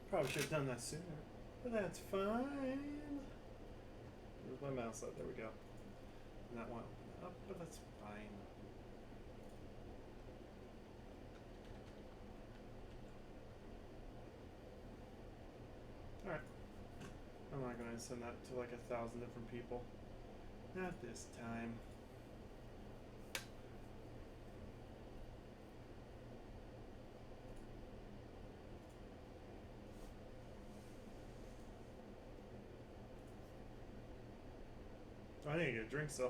Probably should have done that sooner. But that's fine. Where's my mouse at? There we go. And that one up, but that's fine. Alright. I'm not going to send that to like 1,000 different people. Not this time. I need to get a drink, so.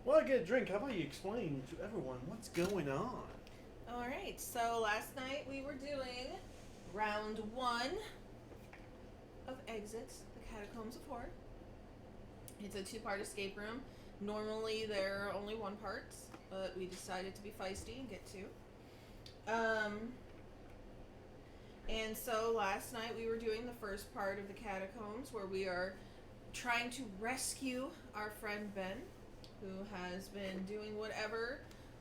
While I get a drink, how about you explain to everyone what's going on? Alright, so last night we were doing round 1 of Exits, the Catacombs of Horror. It's a 2-part escape room. Normally there are only 1 part, but we decided to be feisty and get 2. And so last night we were doing the first part of the Catacombs, where we are trying to rescue our friend Ben, who has been doing whatever,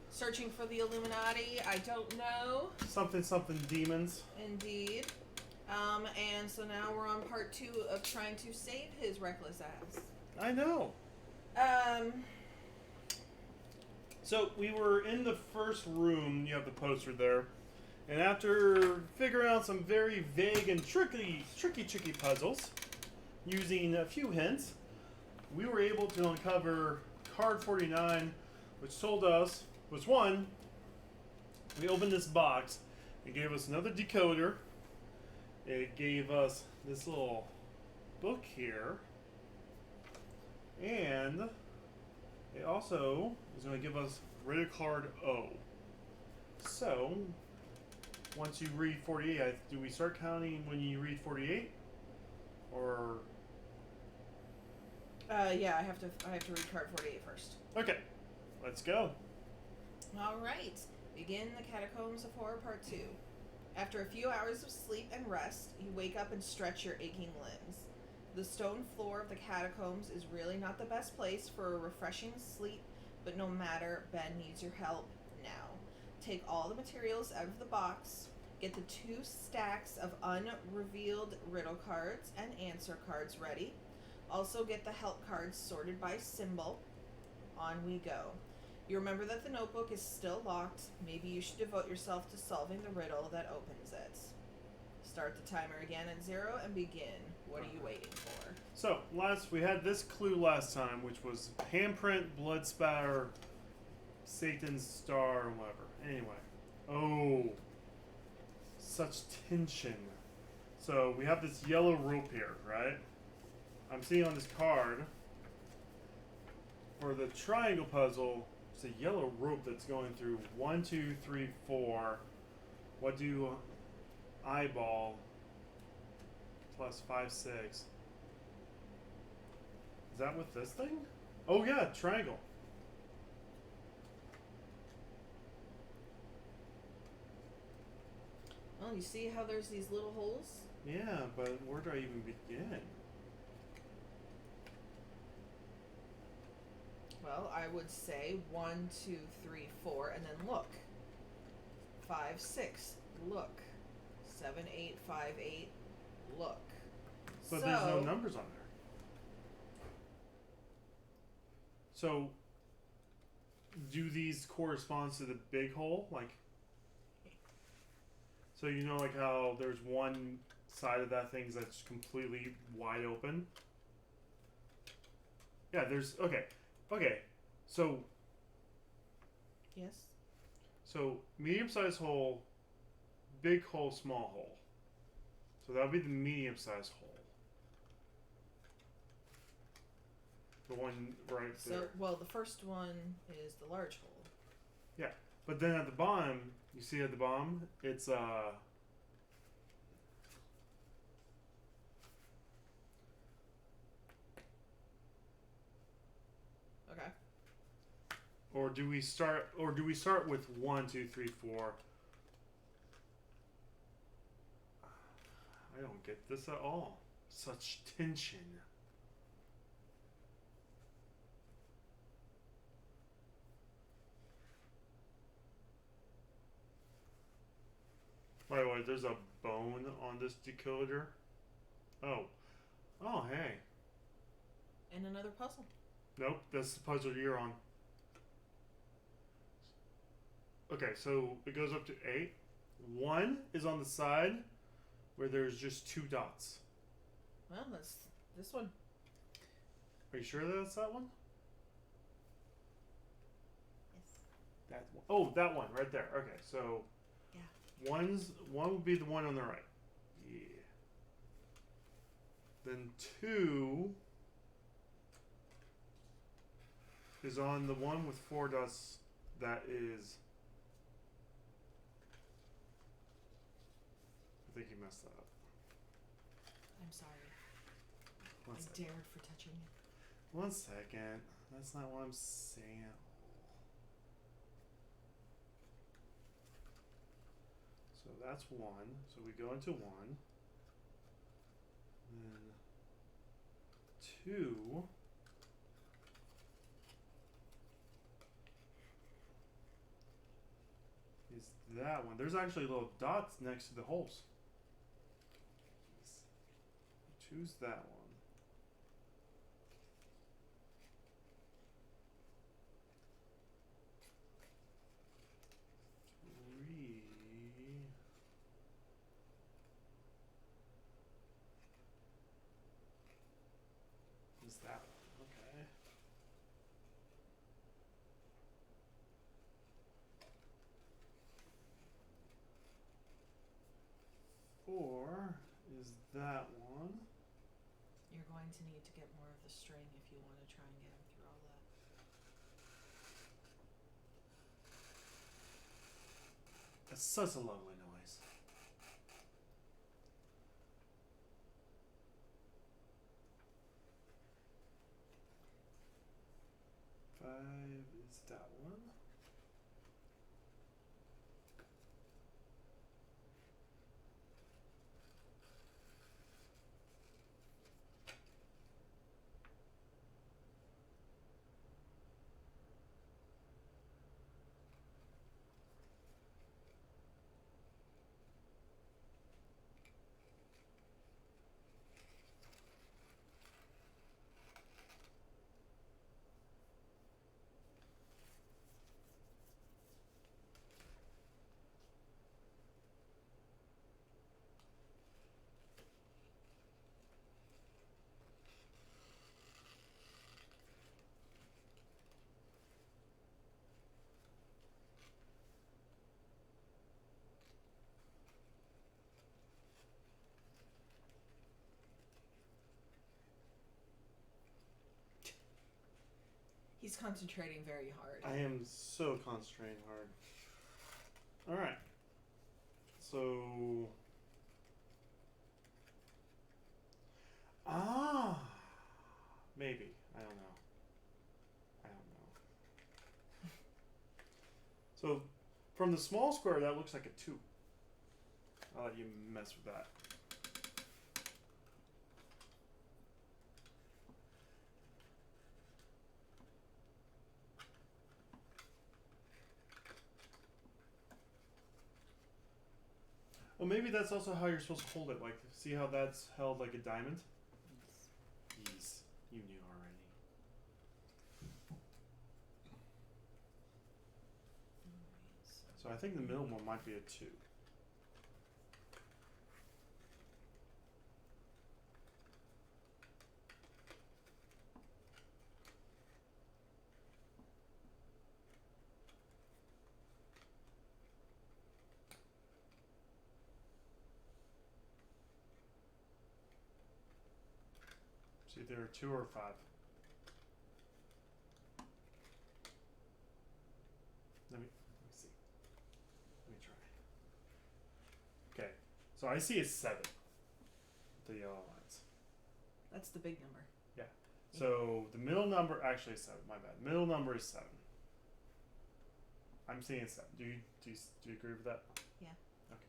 searching for the Illuminati. I don't know. Something demons. Indeed. And so now we're on part 2 of trying to save his reckless ass. I know. So we were in the first room. You have the poster there. And after figuring out some very vague and tricky puzzles, using a few hints, we were able to uncover card 49, which told us was one. We opened this box. It gave us another decoder. It gave us this little book here. And it also is going to give us riddle card O. So, once you read 48, do we start counting when you read 48? Or... Yeah, I have to read card 48 first. Okay, let's go. Alright, begin the Catacombs of Horror Part 2. After a few hours of sleep and rest, you wake up and stretch your aching limbs. The stone floor of the catacombs is really not the best place for a refreshing sleep, but no matter, Ben needs your help now. Take all the materials out of the box, get the 2 stacks of unrevealed riddle cards and answer cards ready. Also get the help cards sorted by symbol. On we go. You remember that the notebook is still locked. Maybe you should devote yourself to solving the riddle that opens it. Start the timer again at 0 and begin. What are you waiting for? So, we had this clue last time, which was handprint, blood spatter, Satan's star, and whatever. Anyway. Oh. Such tension. So, we have this yellow rope here, right? I'm seeing on this card, for the triangle puzzle, it's a yellow rope that's going through 1, 2, 3, 4. What do eyeball plus 5, 6? Is that with this thing? Oh yeah, triangle. Well, you see how there's these little holes? Yeah, but where do I even begin? Well, I would say 1, 2, 3, 4, and then look. 5, 6, look. 7, 8, 5, 8, look. But there's no numbers on there. So, do these correspond to the big hole? Like, so you know, like how there's one side of that thing that's completely wide open? Yeah, there's... Okay. So... Yes? So, medium-sized hole, big hole, small hole. So that would be the medium-sized hole. The one right there. Well, the first one is the large hole. Yeah, but then at the bottom, you see at the bottom, it's Okay. Or do we start with 1, 2, 3, 4? I don't get this at all. Such tension. By the way, there's a bone on this decoder. Oh. Oh, hey. And another puzzle. Nope, that's the puzzle you're on. Okay, so it goes up to 8. 1 is on the side where there's just 2 dots. Well, that's this one. Are you sure that's that one? Yes. That one. Oh, that one right there. Okay, so Yeah. one would be the one on the right. Yeah. Then 2 is on the one with 4 dots. That is. I think you messed that up. I'm sorry. One I second. dared for touching you. 1 second. That's not what I'm saying. So that's 1. So we go into 1. Then 2. Is that one. There's actually little dots next to the holes. Choose that one. 3. Is that one. Okay. 4 is that one. You're going to need to get more of the string if you want to try and get him through all that. That's such a lovely noise. Five is that one. He's concentrating very hard. I am so concentrating hard. Alright. So. Maybe. I don't know. So, from the small square, that looks like a 2. I'll let you mess with that. Well, maybe that's also how you're supposed to hold it. Like, see how that's held like a diamond? Yes. You knew already. So I think the middle one might be a 2. It's either 2 or 5. Let me see. Let me try. Okay, so I see a 7. The yellow lines. That's the big number. Yeah. So the middle number actually is 7. My bad. Middle number is 7. I'm seeing 7. Do you agree with that? Yeah. Okay.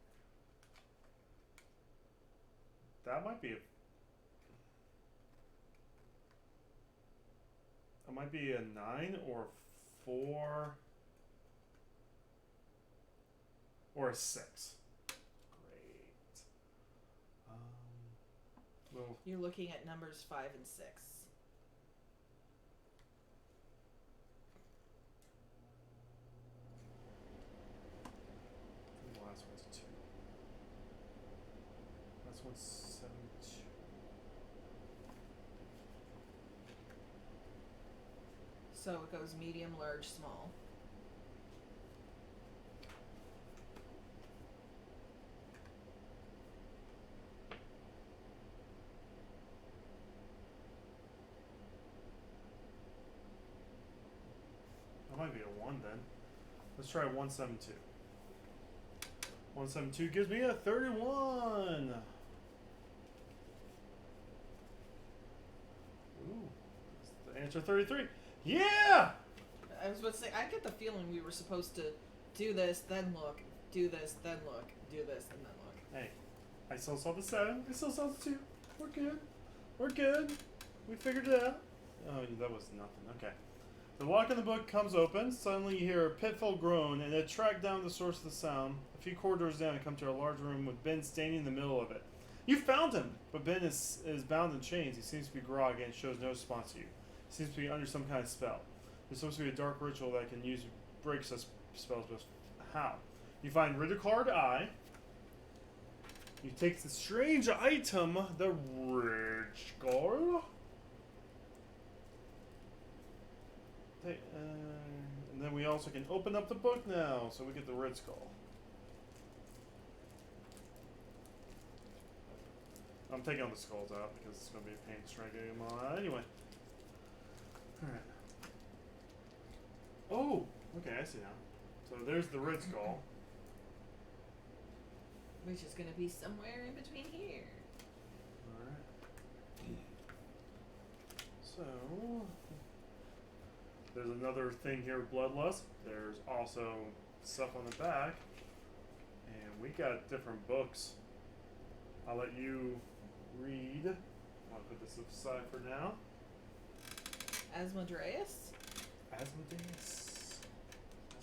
That might be a. It might be a 9 or 4 or a 6. So You're looking at numbers 5 and 6. the last one's 2. Last one's 72. So it goes medium, large, small. That might be a 1 then. Let's try 172. 172 gives me a 31. Ooh. That's the answer 33. Yeah! I was about to say, I get the feeling we were supposed to do this, then look, do this, then look, do this, and then look. Hey, I still saw the 7. I still saw the 2. We're good. We're good. We figured it out. Oh, that was nothing. Okay. The lock in the book comes open. Suddenly you hear a pitiful groan and a track down the source of the sound. A few corridors down, you come to a large room with Ben standing in the middle of it. You found him, but Ben is bound in chains. He seems to be groggy and shows no response to you. He seems to be under some kind of spell. There's supposed to be a dark ritual that can use break such spells, but how? You find Ridicard Eye. You take the strange item, the Ridicard. And then we also can open up the book now, so we get the Red Skull. I'm taking all the skulls out because it's going to be a pain to try getting them all out anyway. Alright. Oh! Okay, I see now. So there's the Red Skull. Which is going to be somewhere in between here. Alright. So... there's another thing here with Bloodlust. There's also stuff on the back. And we got different books. I'll let you read. I'll put this aside for now. Asmodeus? Asmodeus.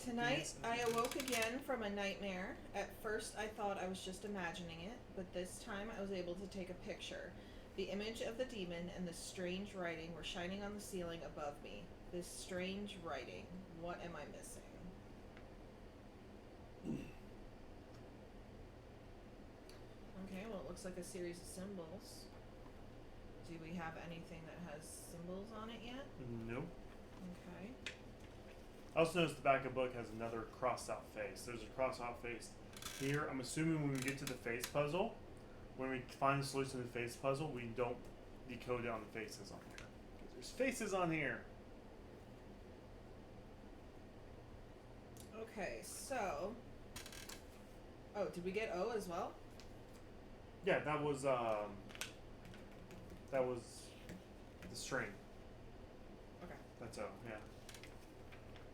Tonight, I awoke again from a nightmare. At first, I thought I was just imagining it, but this time I was able to take a picture. The image of the demon and the strange writing were shining on the ceiling above me. This strange writing. What am I missing? Okay, well, it looks like a series of symbols. Do we have anything that has symbols on it yet? Nope. Okay. I also noticed the back of the book has another crossed out face. There's a crossed out face here. I'm assuming when we get to the face puzzle, when we find the solution to the face puzzle, we don't decode it on the faces on here. Because there's faces on here. Okay, so... oh, did we get O as well? Yeah, that was the string. Okay. That's O, yeah.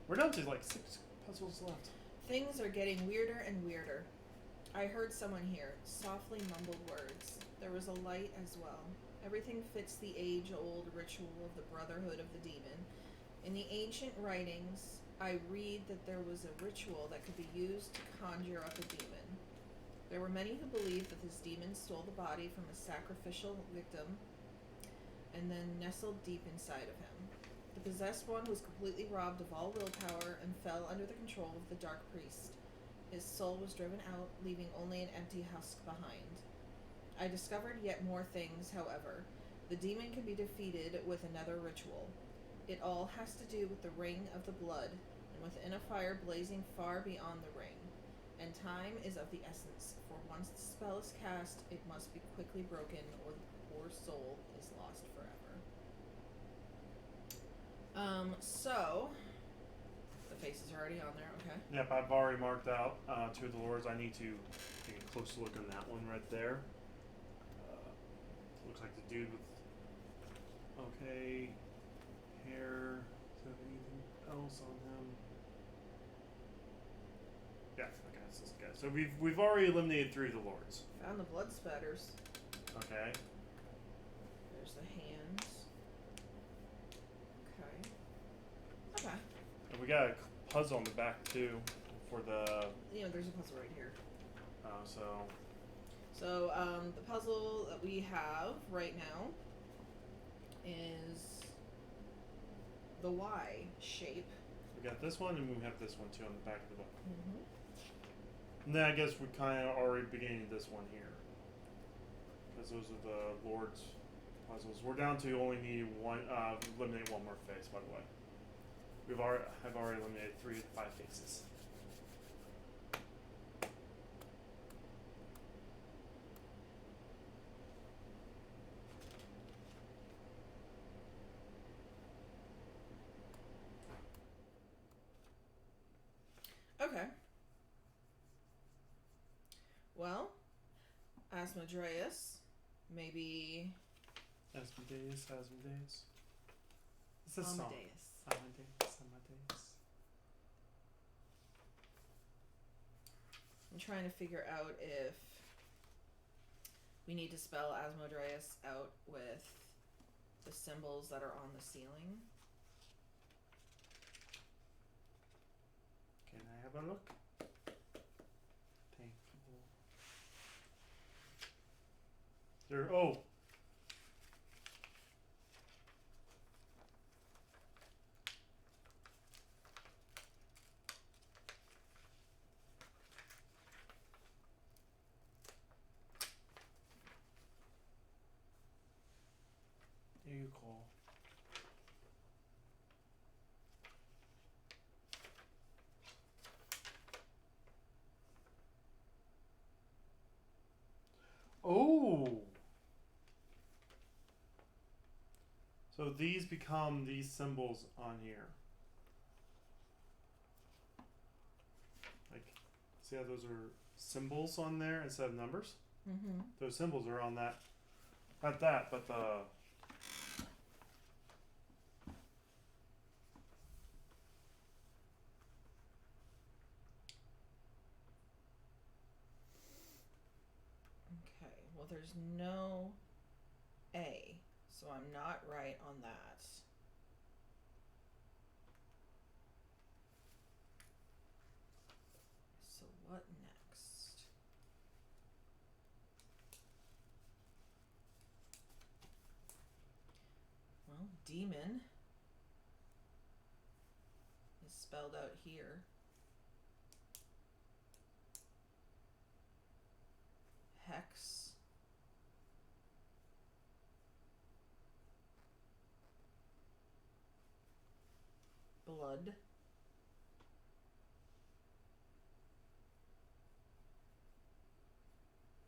We're down to like 6 puzzles left. Things are getting weirder and weirder. I heard someone here, softly mumbled words. There was a light as well. Everything fits the age-old ritual of the Brotherhood of the Demon. In the ancient writings, I read that there was a ritual that could be used to conjure up a demon. There were many who believed that this demon stole the body from a sacrificial victim and then nestled deep inside of him. The possessed one was completely robbed of all willpower and fell under the control of the Dark Priest. His soul was driven out, leaving only an empty husk behind. I discovered yet more things, however. The demon can be defeated with another ritual. It all has to do with the Ring of the Blood, and within a fire blazing far beyond the ring. And time is of the essence, for once the spell is cast, it must be quickly broken, or the poor soul is lost forever. So the face is already on there, okay. Yep, I've already marked out 2 of the lords. I need to take a closer look on that one right there. Looks like the dude with okay hair. Is there anything else on him? Yeah, okay, it's this guy. So we've already eliminated 3 of the lords. Found the blood spatters. Okay. There's the hands. Okay. Okay. And we got a puzzle on the back too for the. There's a puzzle right here. So. So the puzzle that we have right now is the Y shape. We got this one, and we have this one too on the back of the book. Mm-hmm. And then I guess we're kind of already beginning this one here, because those are the Lord's puzzles. We're down to only need one. Eliminate one more face, by the way. I've already eliminated 3 of the 5 faces. Okay. Well, Asmodeus, maybe Asmodeus. It's a song. Amadeus. Amadeus. I'm trying to figure out if we need to spell Asmodeus out with the symbols that are on the ceiling. Can I have a look? Thank you. There. Oh. There you go. Oh. So these become these symbols on here. Like, see how those are symbols on there instead of numbers? Mm-hmm. Those symbols are on that. Not that, but the. Okay, well, there's no A, so I'm not right on that. So what next? Well, demon is spelled out here. Hex. Blood.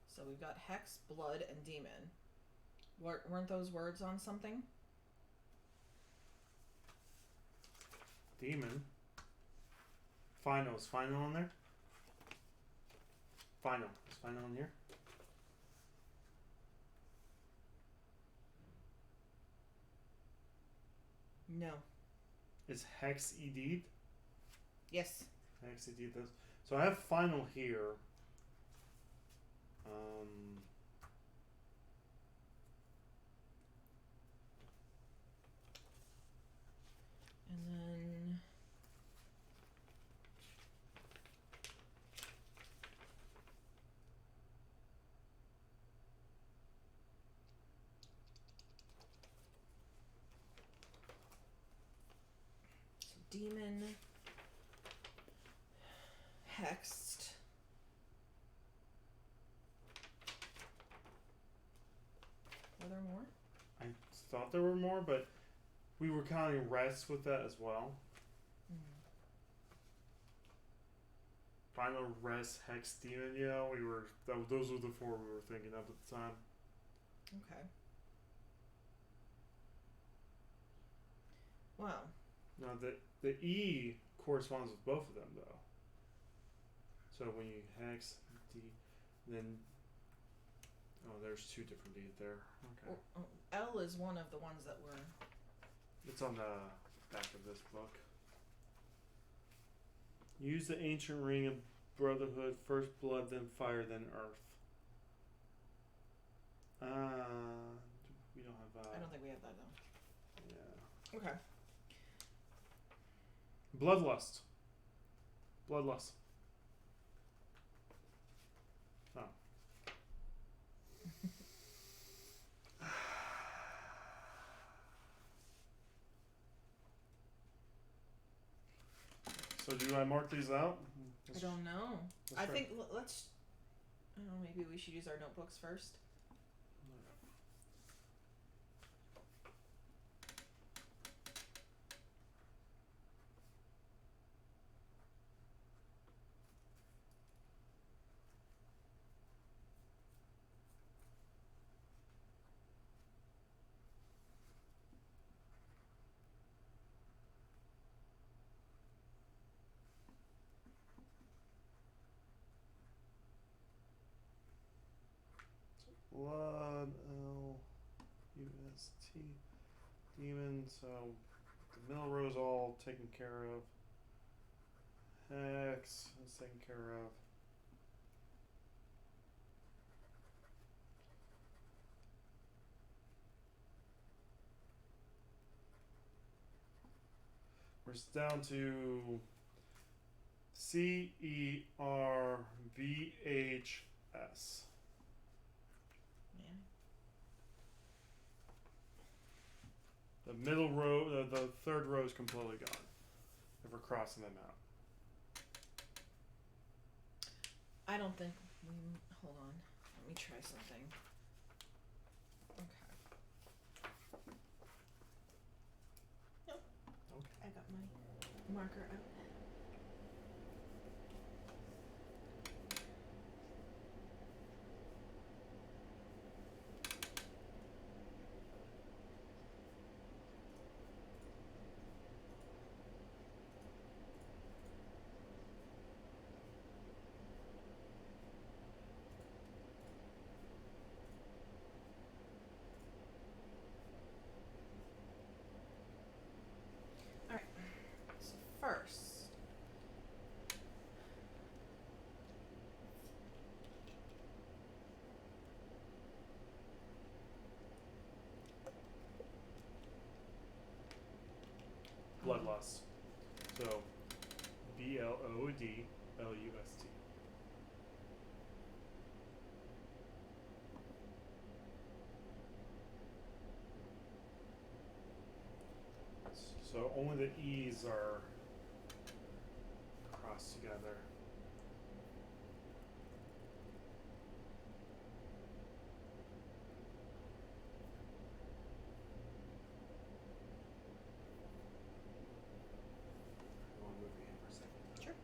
So we've got hex, blood, and demon. Weren't those words on something? Demon. Final. Is final on there? Final. Is final on here? No. Is hex ed? Yes. Hex ed this. So I have final here. Um. And then so demon, hexed. Are there more? I thought there were more, but we were counting rest with that as well. Final rest hex demon. Yeah, we were. Those were the 4 we were thinking of at the time. Okay. Wow. Now the E corresponds with both of them though. So when you hex D, then there's 2 different D's there. Okay. L is one of the ones that were. It's on the back of this book. Use the ancient ring of brotherhood, first blood, then fire, then earth. We don't have. I don't think we have that though. Yeah. Okay. Bloodlust. Bloodlust. Oh. So do I mark these out? I don't know. let's I try. think let's. I don't know. Maybe we should use our notebooks first. Blood, L, U, S, T, demon. So the middle row is all taken care of. Hex is taken care of. We're down to C, E, R, V, H, S. Yeah. The middle row, the third row is completely gone. If we're crossing them out. I don't think we. Hold on. Let me try something. Okay. Nope. Okay. I got my marker out. Alright. So first. Bloodlust. So BLOODLUST. So only the E's are crossed together. I want to move your hand for a second. Sure.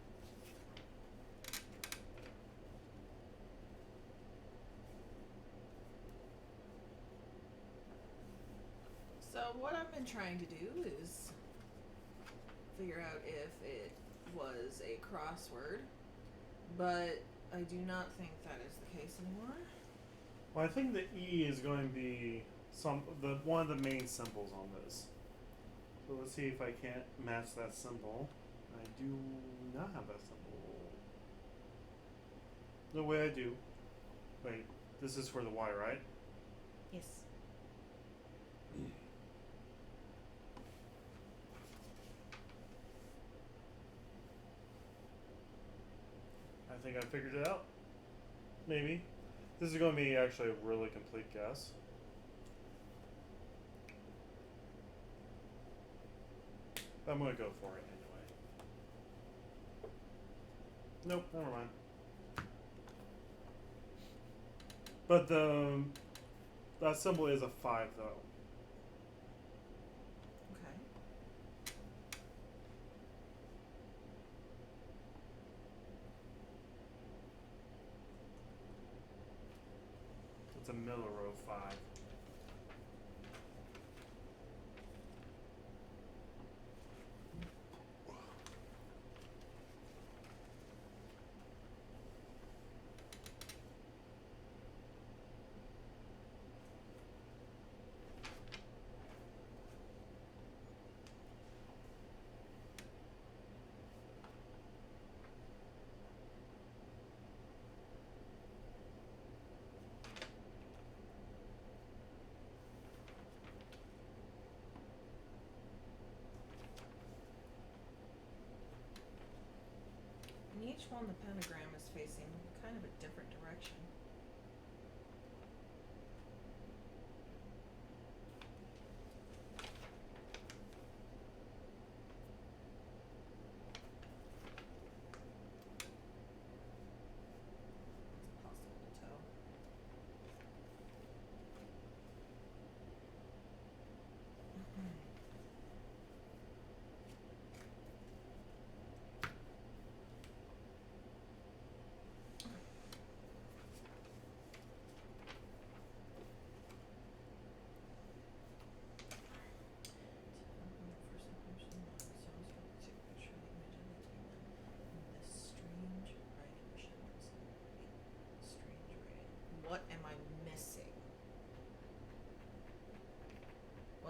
So what I've been trying to do is figure out if it was a crossword, but I do not think that is the case anymore. Well, I think the E is going to be one of the main symbols on this. So let's see if I can't match that symbol. I do not have that symbol. No way I do. Wait, this is for the Y, right? Yes. I think I figured it out. Maybe. This is going to be actually a really complete guess. I'm going to go for it anyway. Nope, never mind. But that symbol is a 5 though. Okay. It's a Miller row 5. In each one, the pentagram is facing kind of a different direction.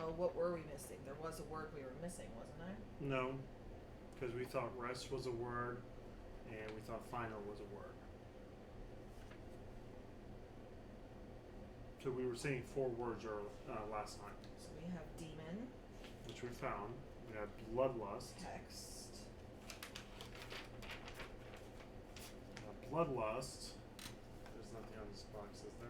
Well, what were we missing? There was a word we were missing, wasn't there? No, because we thought rest was a word, and we thought final was a word. So we were saying 4 words last time, So we have demon, which we found. We have bloodlust. text, Bloodlust. There's nothing on this box, is there?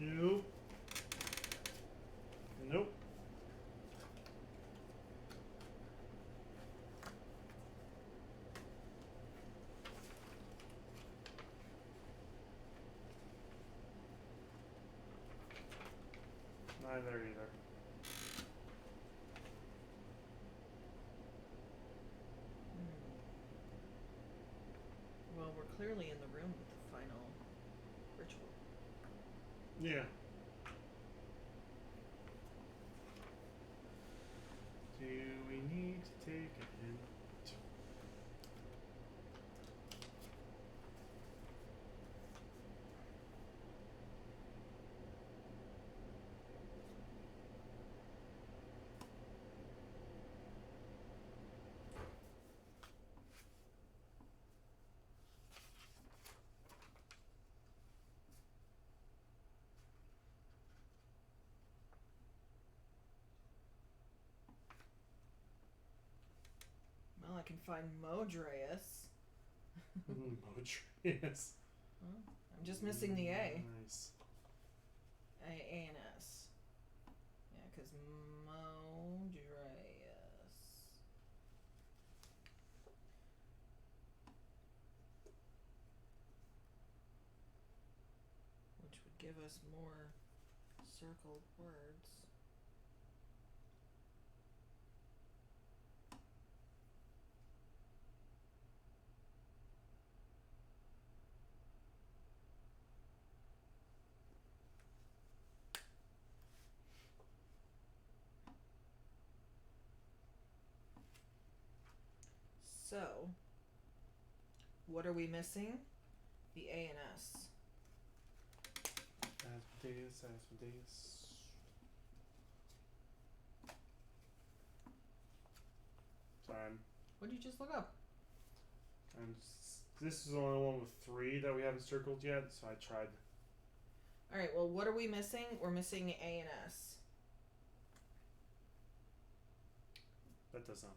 Nope. Nope. Neither either. Well, we're clearly in the room with the final ritual. Yeah. Do we need to take a hint? Well, I can find Modreus. Modreus. Well, I'm just missing the A. Nice. A-N-S. Yeah, because Modreus. Which would give us more circled words. So, what are we missing? The A and S. Asmodeus. Sorry, What did you just look up? this is the only one with 3 that we haven't circled yet, so I tried. Alright, well, what are we missing? We're missing A and S. That does nothing.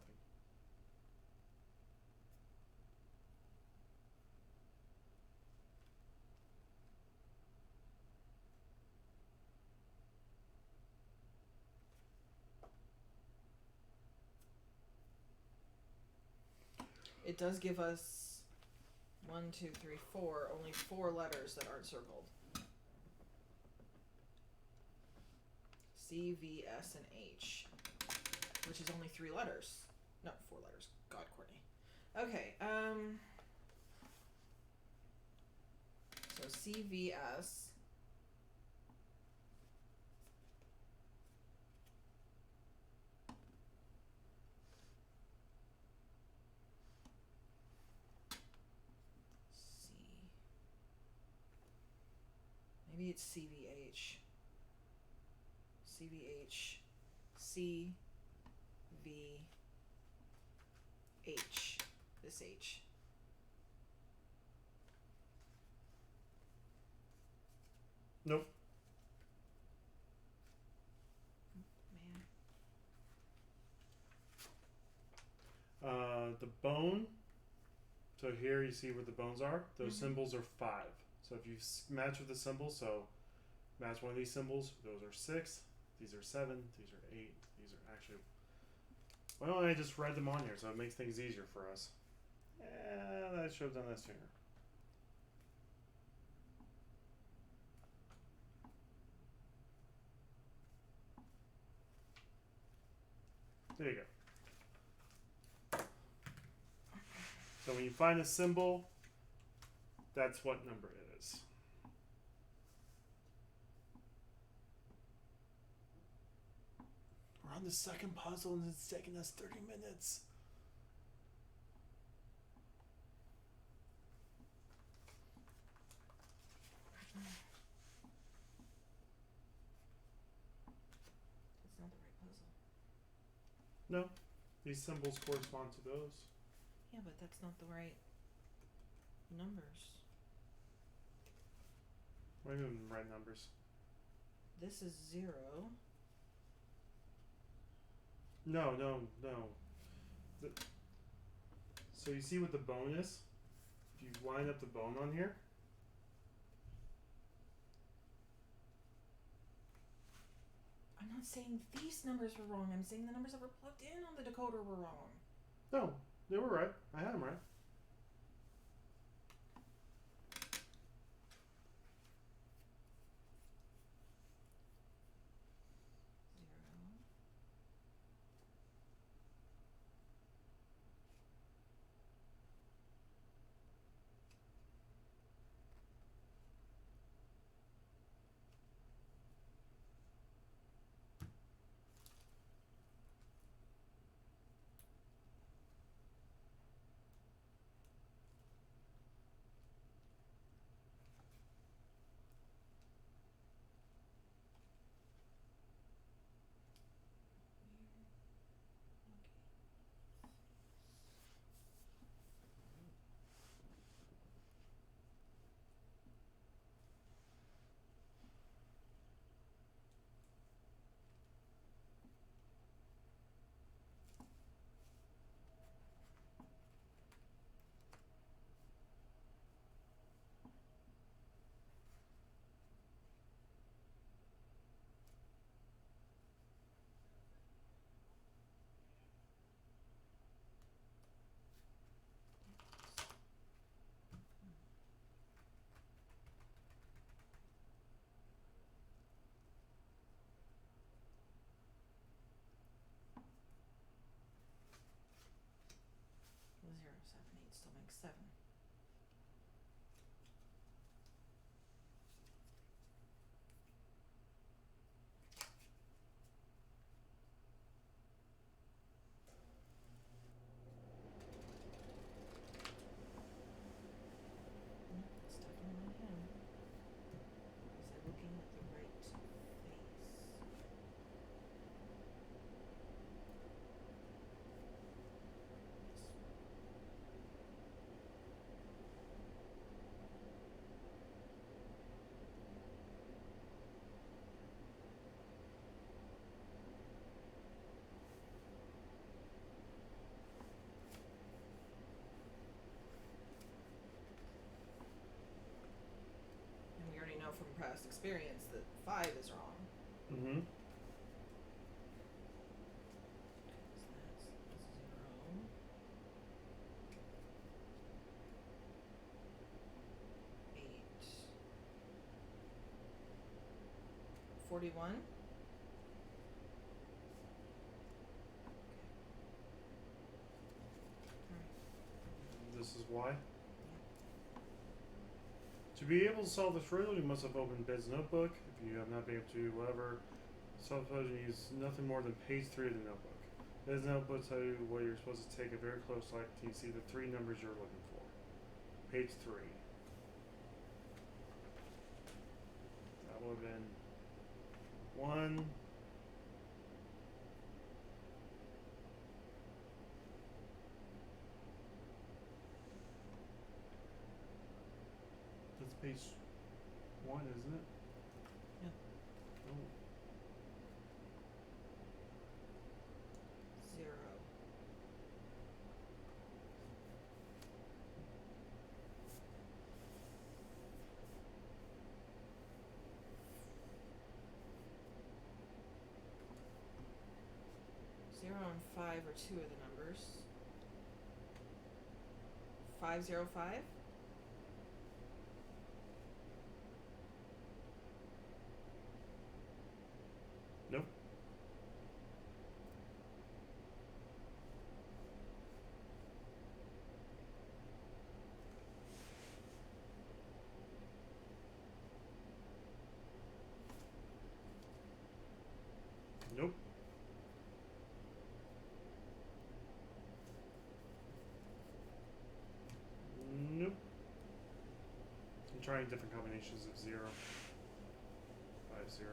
It does give us 1, 2, 3, 4, only 4 letters that aren't circled. C, V, S, and H. Which is only 3 letters. No, 4 letters. God, Courtney. Okay, so C, V, S. C. Maybe it's CVH. CVH. C. V. H. This H. Nope. Man. The bone. So here you see where the bones are. Those symbols are 5. So if you match with the symbol, so match one of these symbols, those are 6. These are 7. These are 8. These are actually. Why don't I just write them on here so it makes things easier for us? Yeah, I should have done that sooner. There you go. So when you find a symbol, that's what number it is. We're on the second puzzle and it's taking us 30 minutes. No. These symbols correspond to those. Yeah, but that's not the right numbers. What do you mean right numbers? This is 0. No. So you see what the bone is? If you line up the bone on here, I'm not saying these numbers were wrong. I'm saying the numbers that were plugged in on the decoder were wrong. no, they were right. I had them right. 0. Well, 0, 7, 8 still makes 7. It's definitely him. Was I looking at the right face? Yes. And we already know from past experience that 5 is wrong. Mm-hmm. So that's 0. 8. 41. This is why. To be able to solve this riddle, you must have opened Bed's notebook. If you have not been able to, whatever. Self-pose and use nothing more than page 3 of the notebook. Bed's notebook tells you what you're supposed to take a very close look till you see the 3 numbers you're looking for. Page 3. That would have been 1. That's page 1, isn't it? Yeah. Oh. 0. 0 and 5 are 2 of the numbers. 505? Nope. Nope. Nope. I'm trying different combinations of 0. 5, 0.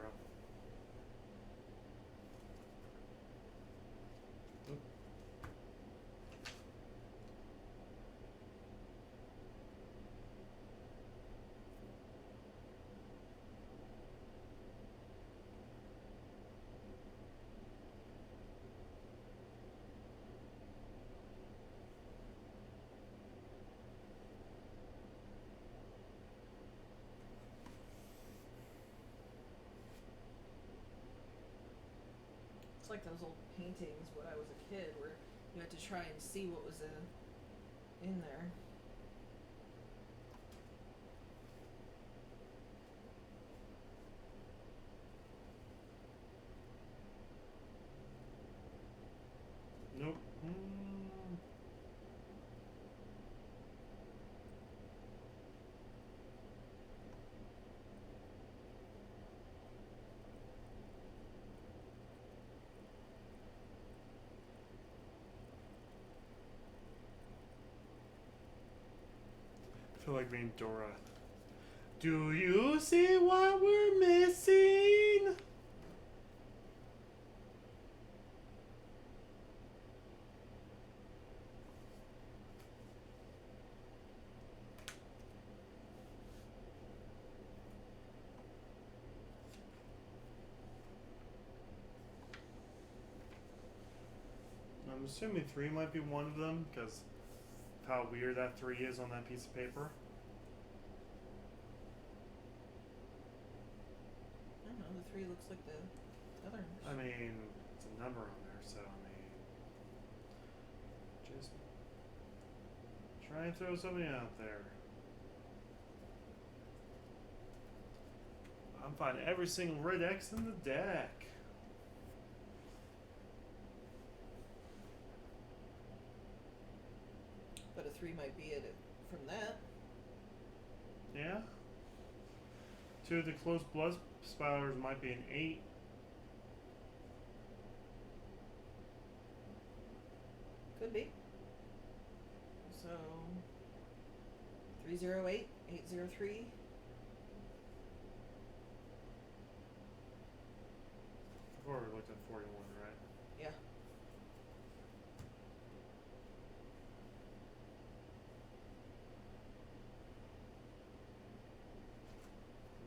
Nope. It's like those old paintings when I was a kid where you had to try and see what was in there. Nope. I feel like being Dora. Do you see what we're missing? I'm assuming 3 might be one of them because of how weird that 3 is on that piece of paper. I don't know, the 3 looks like the other. I mean, it's a number on there, so I mean, just try and throw something out there. I'm finding every single red X in the deck. But a 3 might be it from that. Yeah. 2 of the close blood spiders might be an 8. Could be. So 308, 803. Before we looked at 41, right? Yeah.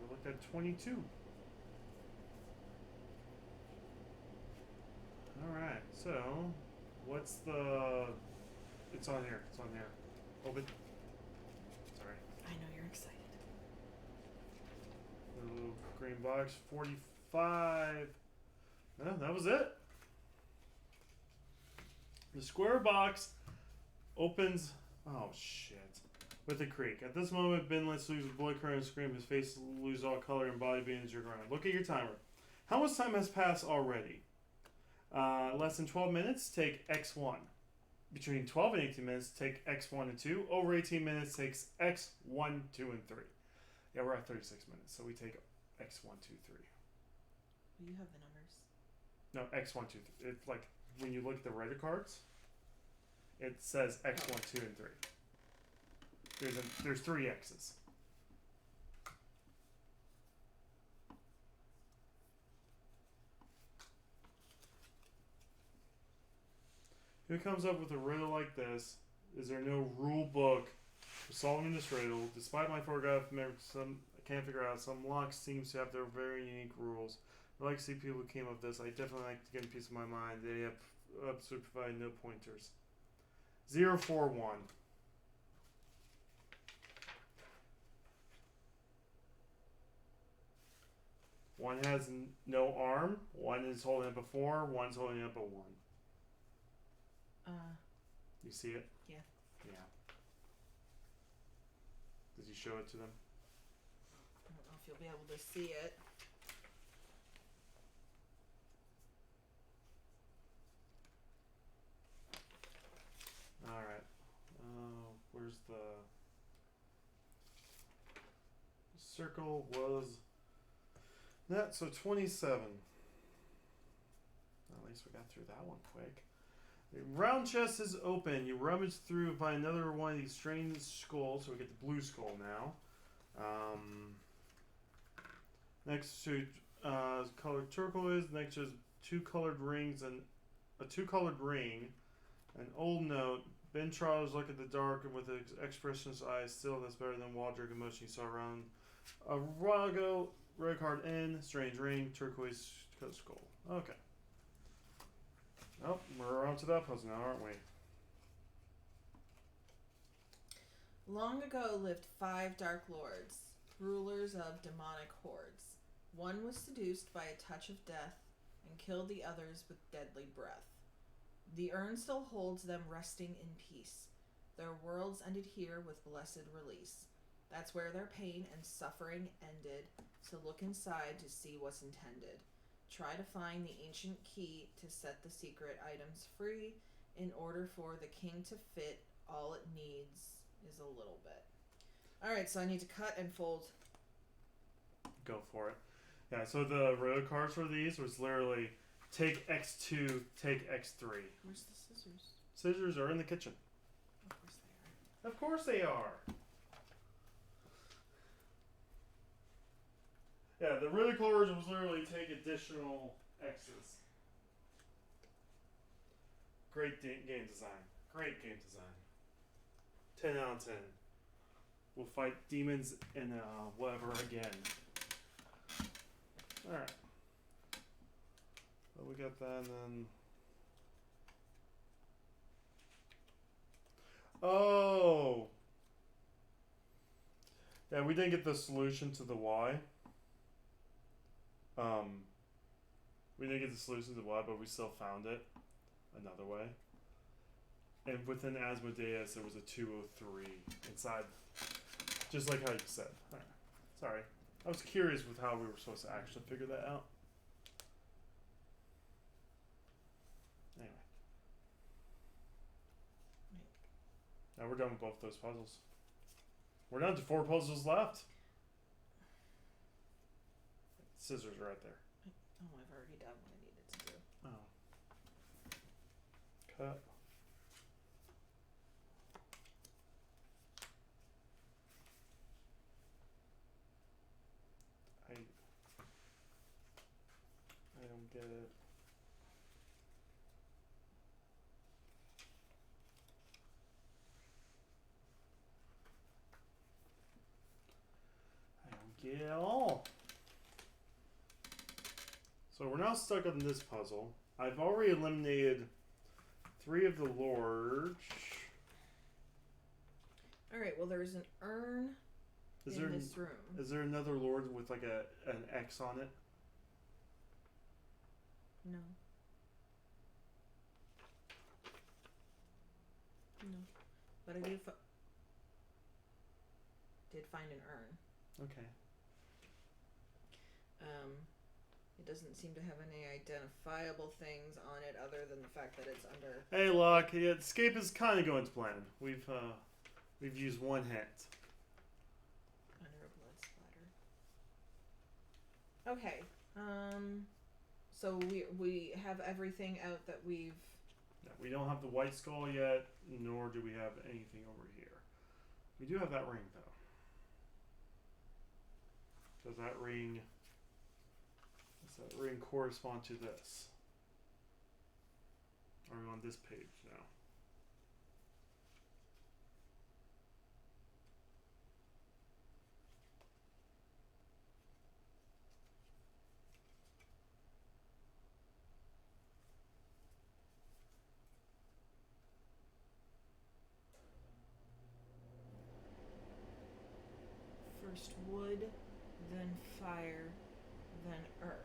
We looked at 22. Alright, so what's the. It's on here. It's on here. Open. Sorry. I know you're excited. The little green box. 45. No, that was it. The square box opens. Oh, shit. With a creak. At this moment, Ben lets loose a blood current and scream. His face loses all color and body being your ground. Look at your timer. How much time has passed already? Less than 12 minutes, take X1. Between 12 and 18 minutes, take X1 and 2. Over 18 minutes takes X1, 2, and 3. Yeah, we're at 36 minutes, so we take X1, 2, 3. You have the numbers. No, X1, 2, 3. It's like when you look at the Reddit cards, it says X1, 2, and 3. There's 3 X's. Who comes up with a riddle like this? Is there no rule book for solving this riddle? Despite my photograph, I can't figure out. Some locks seems to have their very unique rules. I like to see people who came up with this. I definitely like to get a piece of my mind. They have absolutely provided no pointers. 041. One has no arm. One is holding up a 4. One's holding up a 1. You see it? Yeah. Yeah. Did you show it to them? I don't know if you'll be able to see it. Alright. Where's the circle was that? So 27. At least we got through that one quick. The round chest is open. You rummage through and find another one of these strange skulls. So we get the blue skull now. Next to colored turquoise. Next is 2 colored rings and a 2 colored ring. An old note. Ben Charles look at the dark and with an expressionless eyes. Still, that's better than Waldrick emotion you saw around a while ago. Red card N. Strange ring. Turquoise skull. Okay. Oh, we're on to that puzzle now, aren't we? Long ago lived 5 Dark Lords, rulers of demonic hordes. One was seduced by a touch of death. and killed the others with deadly breath. The urn still holds them resting in peace. Their worlds ended here with blessed release. That's where their pain and suffering ended, so look inside to see what's intended. Try to find the ancient key to set the secret items free. In order for the king to fit, all it needs is a little bit. Alright, so I need to cut and fold. Go for it. Yeah, so the road cards for these was literally take X2, take X3. Where's the scissors? Scissors are in the kitchen. Of course they are. Of course they are. Yeah, the road cards was literally take additional X's. Great game design. Great game design. 10 out of 10. We'll fight demons and whatever again. Alright. Well, we got that and then... Oh! Yeah, we didn't get the solution to the Y. We didn't get the solution to the Y, but we still found it another way. And within Asmodeus, there was a 203 inside, just like how you said. Alright. Sorry. I was curious with how we were supposed to actually figure that out. Anyway. Now we're done with both those puzzles. We're down to 4 puzzles left. Scissors are right there. Oh, I've already done what I needed to do. Oh. Cut. I don't get it. I don't get it at all. So we're now stuck on this puzzle. I've already eliminated 3 of the lords. Alright, well there's an urn in this room. Is there another lord with like an X on it? No. No. But I did find an urn. Okay. It doesn't seem to have any identifiable things on it other than the fact that it's under... Hey, look, yeah, escape is kind of going to plan. We've used 1 hint. Under a blood splatter. Okay. So we have everything out that we've... No, we don't have the white skull yet, nor do we have anything over here. We do have that ring, though. Does that ring correspond to this? Are we on this page now? First wood, then fire, then earth.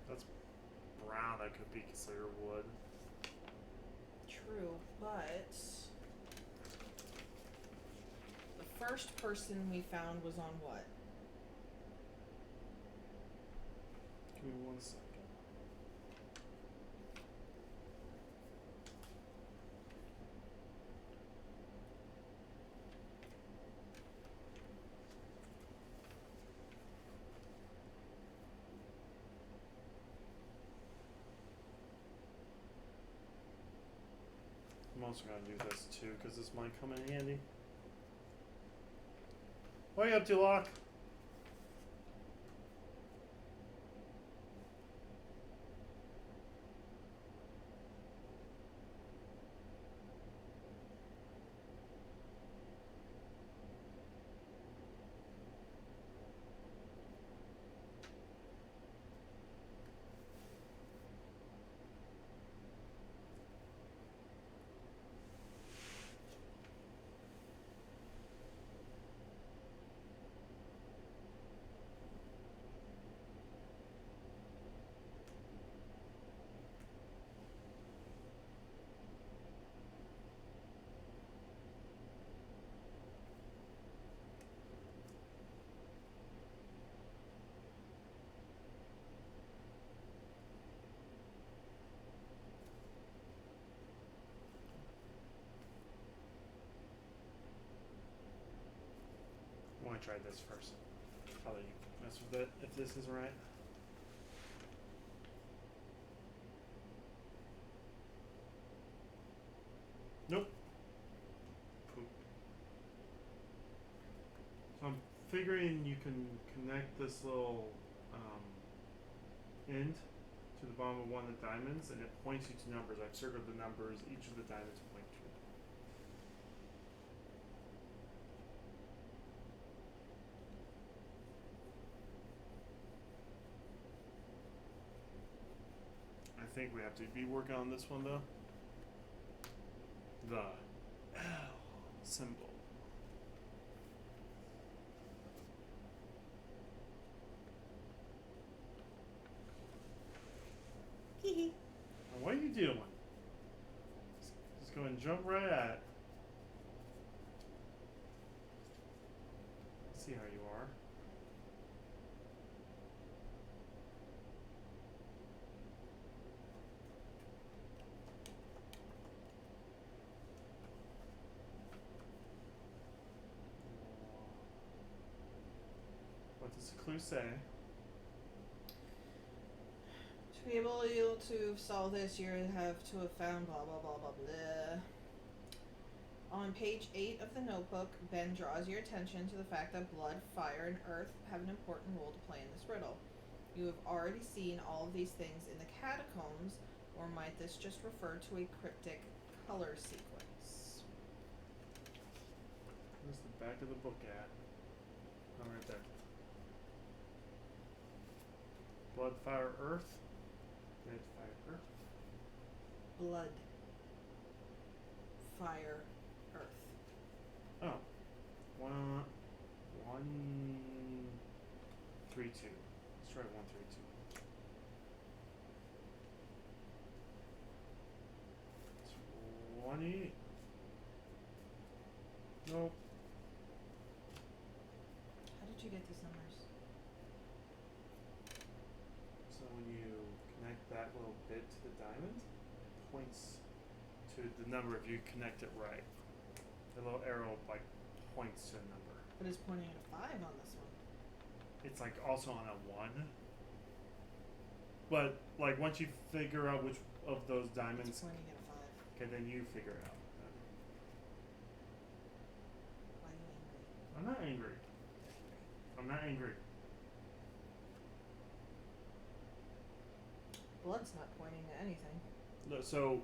That's brown. That could be considered wood. True, but the first person we found was on what? Give me 1 second. I'm also going to do this too, because this might come in handy. What are you up to, Locke? want to try this first. I'll let you mess with it if this is right. Nope. Poop. So I'm figuring you can connect this little end to the bottom of one of the diamonds, and it points you to numbers. I've circled the numbers each of the diamonds point to. I think we have to be working on this one though. The L symbol. Hee Now, what are you doing? Just go and jump right at it. See how you are. What does the clue say? To be able to solve this, you have to have found blah blah blah blah blah. On page 8 of the notebook, Ben draws your attention to the fact that blood, fire, and earth have an important role to play in this riddle. You have already seen all of these things in the catacombs, or might this just refer to a cryptic color sequence? Where's the back of the book at? Oh, right there. Blood, fire, earth. Blood, fire, earth. Blood, fire, earth. Oh. 1, 3, 2. Let's try 1, 3, 2. It's 20. Nope. How did you get these numbers? So when you connect that little bit to the diamond, it points to the number if you connect it right. The little arrow like points to a number. But it's pointing at a 5 on this one. It's like also on a 1. But like once you figure out which of those It's diamonds, pointing at a 5. okay, then you figure it out. Why are you angry? I'm not angry. I'm not angry. Blood's not pointing at anything. No, so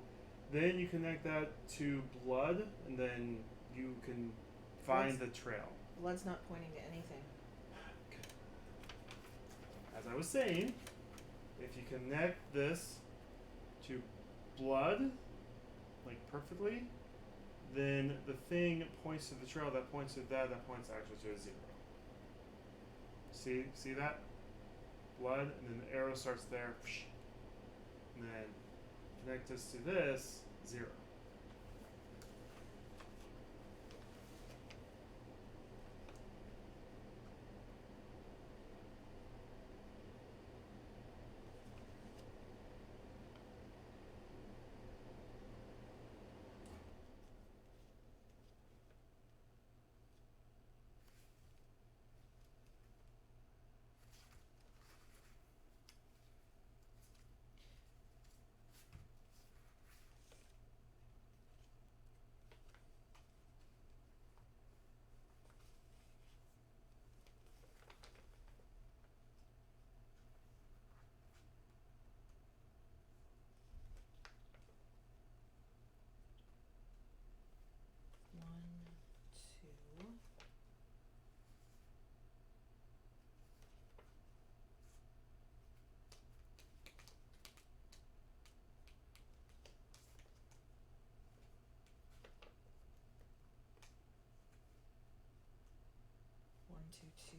then you connect that to blood, and then you can find the trail. Blood's not pointing to anything. As I was saying, if you connect this to blood, like perfectly, then the thing points to the trail, that points to that points actually to a 0. See that? Blood, and then the arrow starts there, and then connect this to this, 0. One, two, two.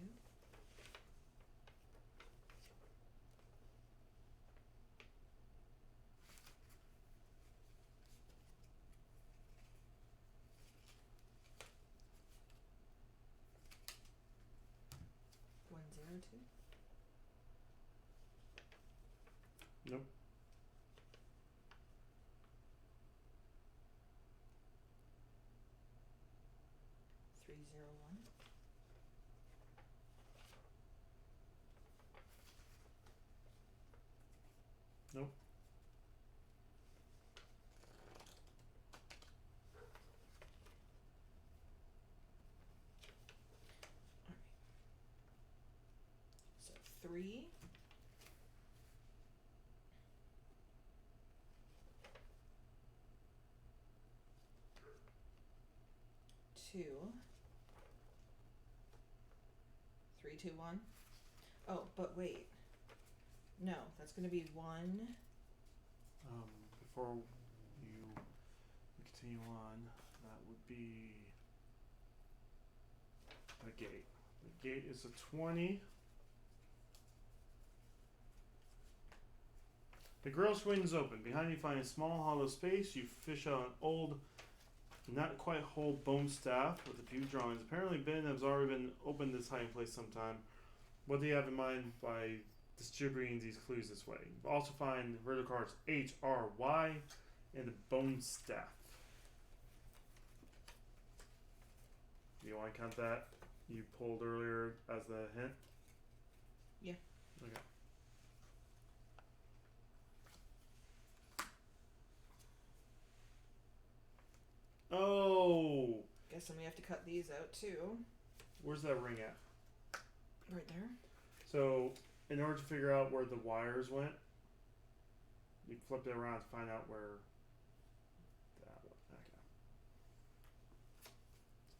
One, zero, two. Nope. Three, zero, one. 3. Two. 3, 2, 1. Oh, but wait. No, that's gonna be 1. Before you continue on, that would be the gate. The gate is a 20. The grill swings open. Behind you find a small hollow space. You fish out an old, not quite whole bone staff with a few drawings. Apparently Ben has already been opened this hiding place sometime. What do you have in mind by distributing these clues this way? You also find riddle cards HRY and the bone staff. Do you want to count that you pulled earlier as the hint? Yeah. Okay. Oh! Guessing we have to cut these out too. Where's that ring at? Right there. So, in order to figure out where the wires went, you flip it around to find out where that was. Okay.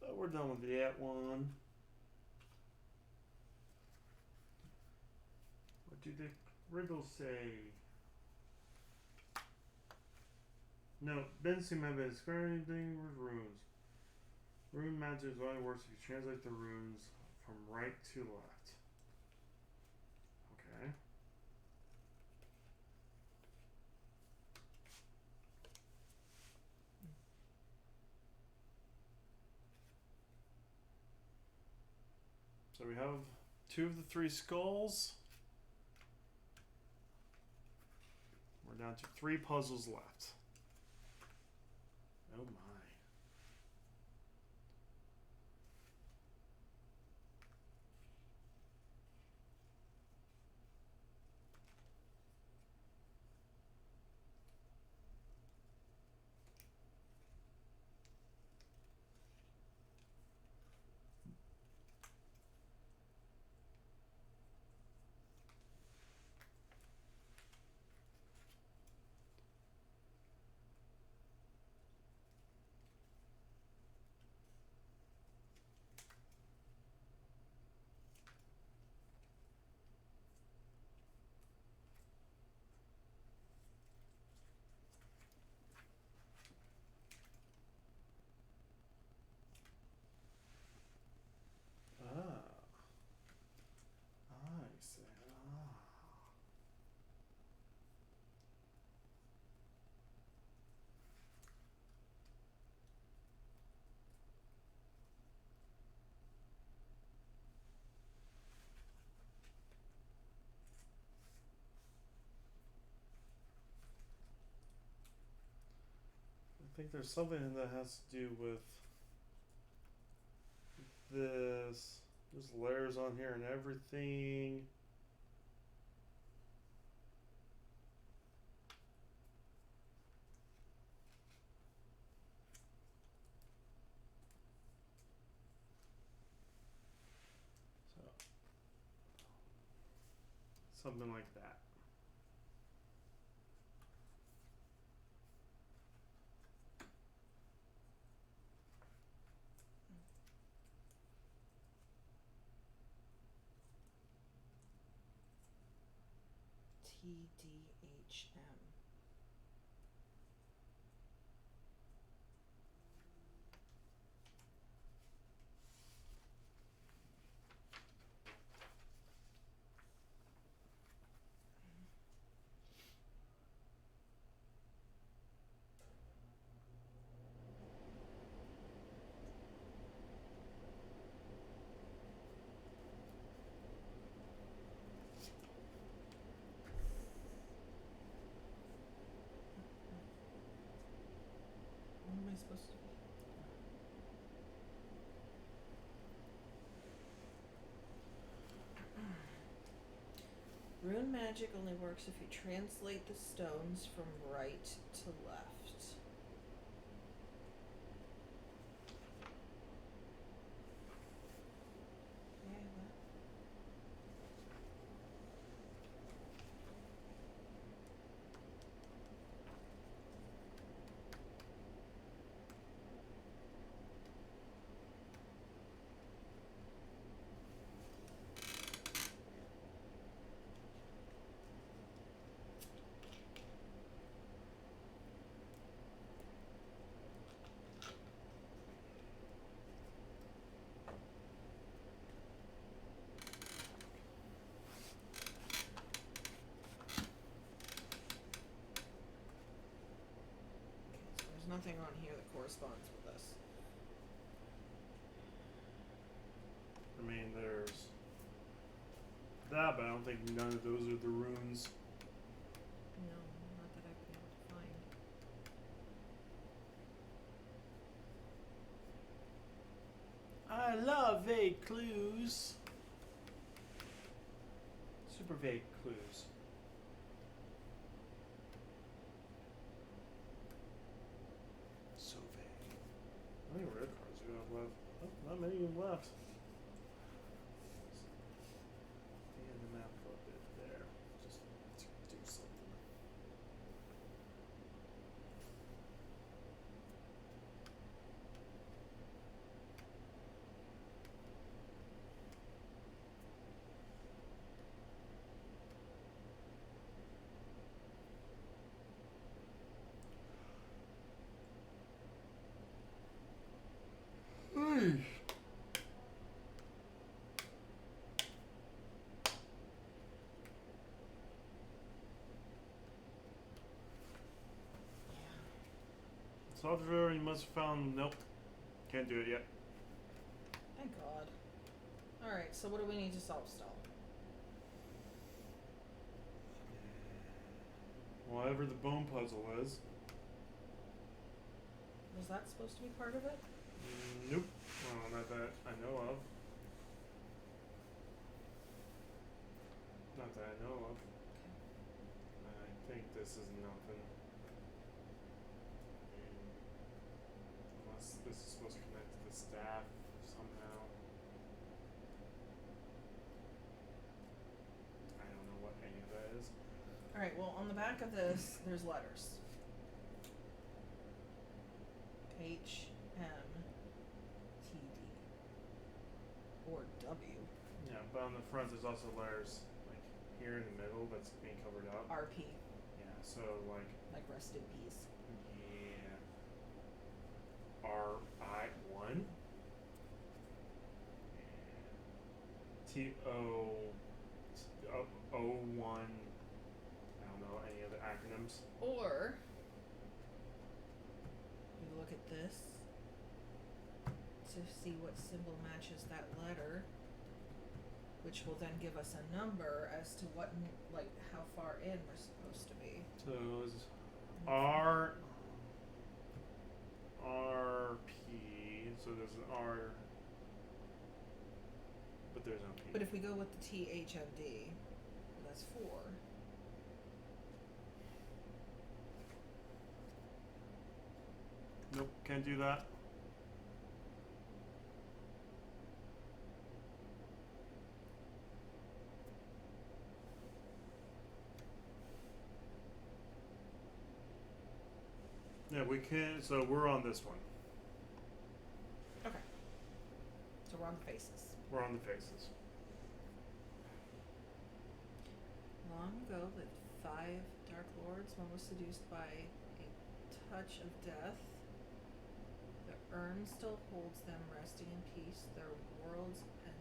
So we're done with that one. What do the riddles say? No, Ben seemed to have been experimenting with runes. Rune magic only works if you translate the runes from right to left. Okay. So we have 2 of the 3 skulls. We're down to 3 puzzles left. Oh my. Ah. I see. Ah. I think there's something that has to do with this. There's layers on here and everything. So something like that. TDHM. What am I supposed to do? Rune magic only works if you translate the stones from right to left. Yeah, nothing on here that corresponds with this. I mean, there's that, but I don't think none of those are the runes. No, not that I've been able to find. I love vague clues. Super vague clues. So vague. How many red cards do you have left? Oh, not many left. And the map a bit there. Just to do something. Hey. Software you must have found. Nope. Can't do it yet. Thank God. Alright, so what do we need to solve still? Whatever the bone puzzle is. Was that supposed to be part of it? Nope. Well, not that I know of. Not that I know of. I think this is nothing. Unless this is supposed to connect to the staff somehow. I don't know what any of that is. Alright, well, on the back of this, there's letters. H, M, T, D. Or W. Yeah, but on the front there's also letters like here in the middle that's being covered up. RP. Yeah, so like Rest in peace. yeah. RI1 TO01. I don't know any other acronyms. Or we look at this to see what symbol matches that letter, which will then give us a number as to what, like, how far in we're supposed to be. So it's RP. So there's an R, but there's no P. But if we go with the THMD, that's 4. Nope, can't do that. Yeah, we can. So we're on this one. Okay. So we're on the faces. We're on the faces. Long ago lived 5 Dark Lords. One was seduced by a touch of death. The urn still holds them, resting in peace. Their worlds ended.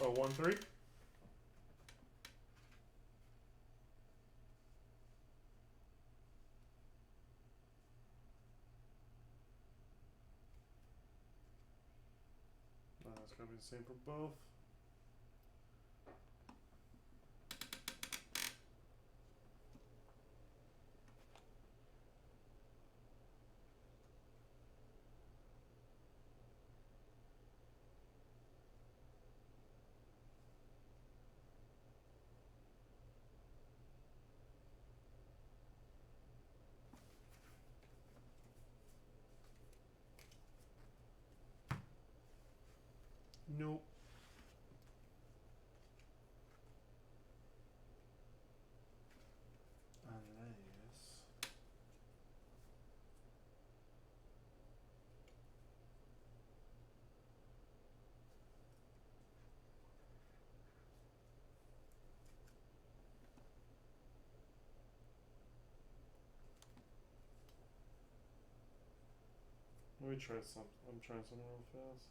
Oh, 1-3. It's gonna be the same for both. Nope. Unless. Let me try something. I'm trying something real fast.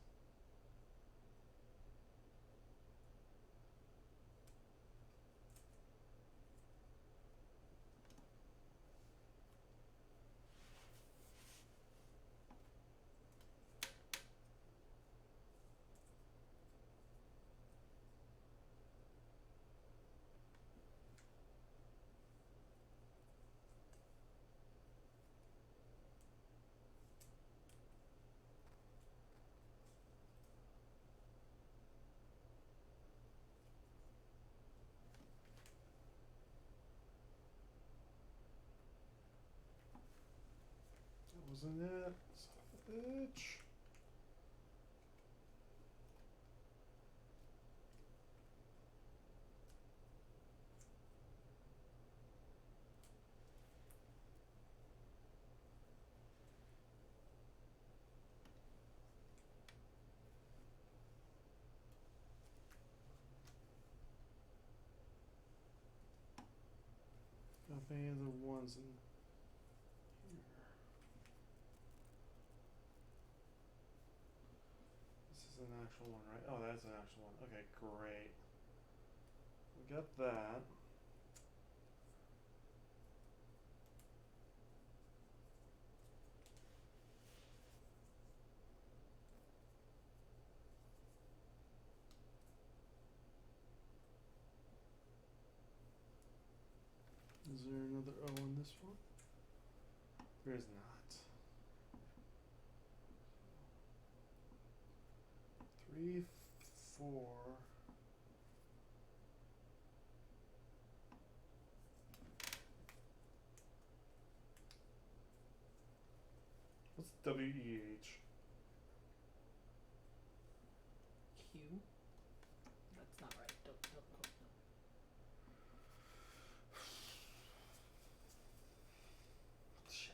That wasn't it. Son of a bitch. Got any other ones in here? This is an actual one, right? Oh, that's an actual one. Okay, great. We got that. Is there another O in this one? There is not. 3, 4. What's WEH? Q. That's not right. Don't. Shit.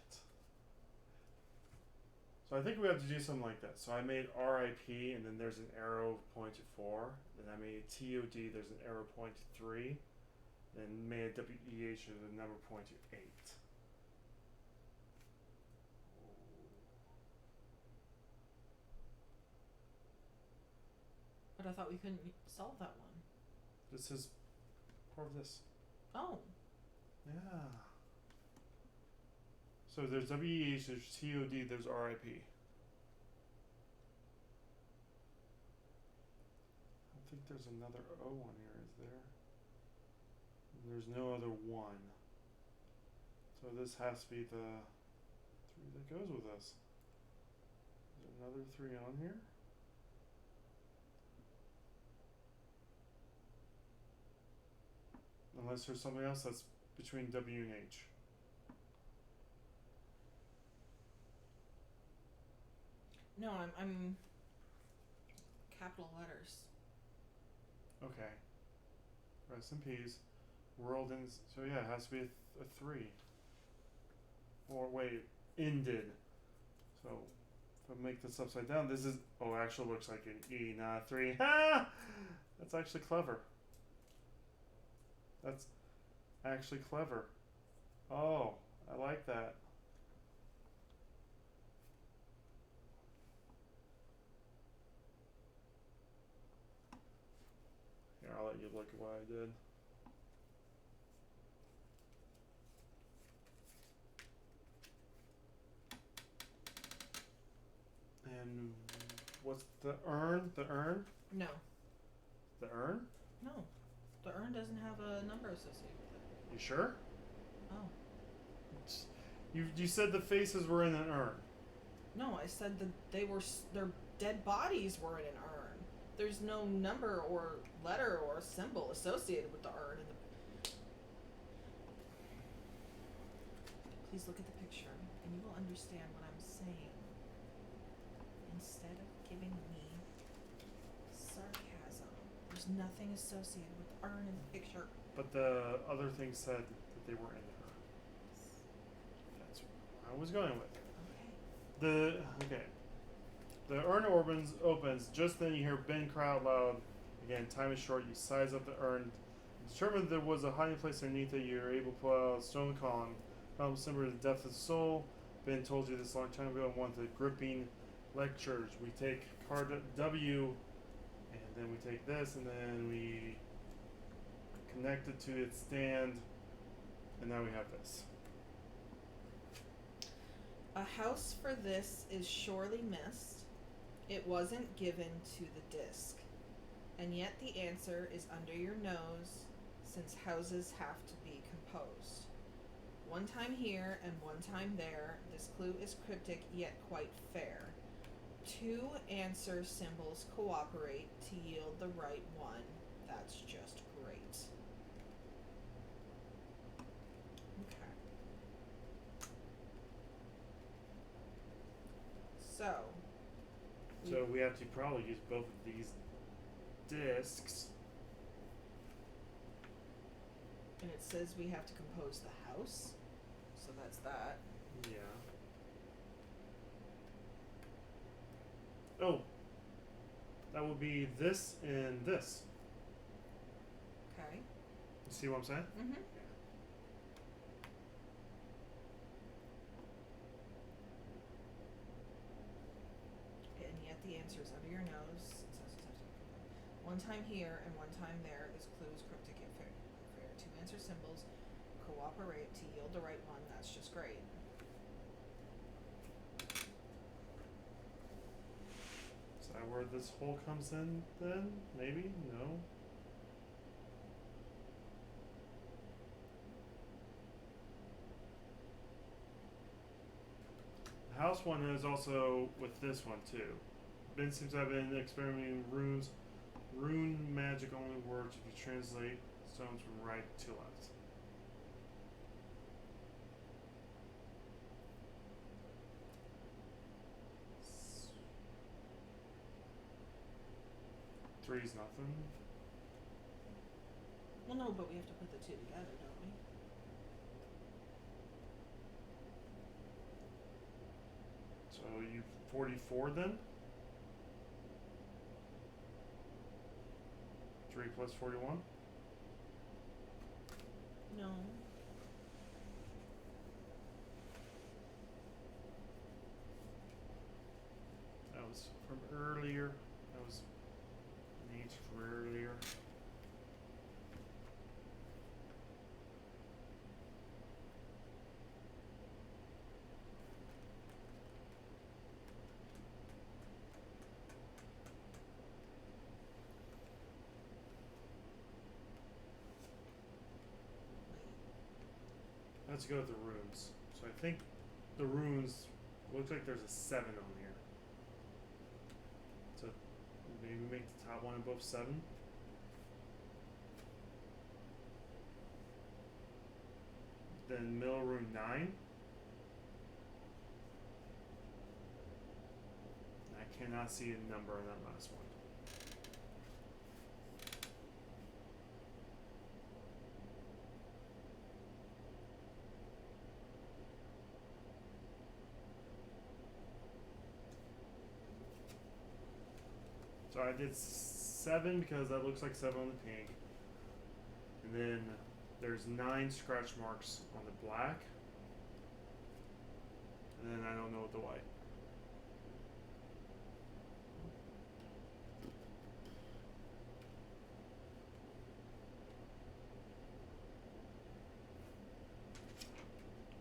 So I think we have to do something like that. So I made RIP and then there's an arrow pointing to 4. Then I made TOD, there's an arrow pointing to 3. Then made WEH with a number pointing to 8. But I thought we couldn't solve that one. This is part of this. Oh. Yeah. So there's WEH, there's TOD, there's RIP. I don't think there's another O on here, is there? There's no other 1. So this has to be the 3 that goes with us. Is there another 3 on here? Unless there's something else that's between W and H. No, I'm capital letters. Okay. Rest in peace. World ends. So yeah, it has to be a 3. Or wait, ended. So if I make this upside down, this is. Oh, actually looks like an E, not a 3. Ha! That's actually clever. That's actually clever. Oh, I like that. Here, I'll let you look at what I did. And what's the urn? The urn? No. The urn? No. The urn doesn't have a number associated with it. You sure? Oh. You said the faces were in an urn. No, I said that their dead bodies were in an urn. There's no number or letter or symbol associated with the urn. Please look at the picture, and you will understand what I'm saying. Instead of giving me There's nothing associated with the urn in the picture. But the other thing said that they were in the urn. That's what I was going with. Okay. The urn opens. Just then you hear Ben cry out loud. Again, time is short. You size up the urn. Determined there was a hiding place underneath it. You're able to pull out a stone column. Column symbol of the depth of the soul. Ben told you this a long time ago in one of the gripping lectures. We take card W, and then we take this, and then we connect it to its stand, and now we have this. A house for this is surely missed. It wasn't given to the disc. And yet the answer is under your nose, since houses have to be composed. One time here and one time there, this clue is cryptic yet quite fair. Two answer symbols cooperate to yield the right one. That's just great. Okay. So we have to probably use both of these discs. And it says we have to compose the house. So that's that. Yeah. Oh. That would be this and this. Okay. You see what I'm saying? Mm-hmm. And yet the answer is under your nose. One time here and one time there. This clue is cryptic yet fair. Two answer symbols cooperate to yield the right one. That's just great. Is that where this hole comes in then? Maybe? No? The house one is also with this one too. Ben seems to have been experimenting with runes. Rune magic only works if you translate stones from right to left. Three's nothing. Well, no, but we have to put the two together, don't we? So you 44 then? 3 plus 41? No. That was from earlier. That was an answer from earlier. Let's go with the runes. So I think the runes looks like there's a 7 on here. So maybe make the top one above 7. Then middle rune 9. I cannot see a number on that last one. So I did 7 because that looks like 7 on the pink. And then there's 9 scratch marks on the black. And then I don't know what the white.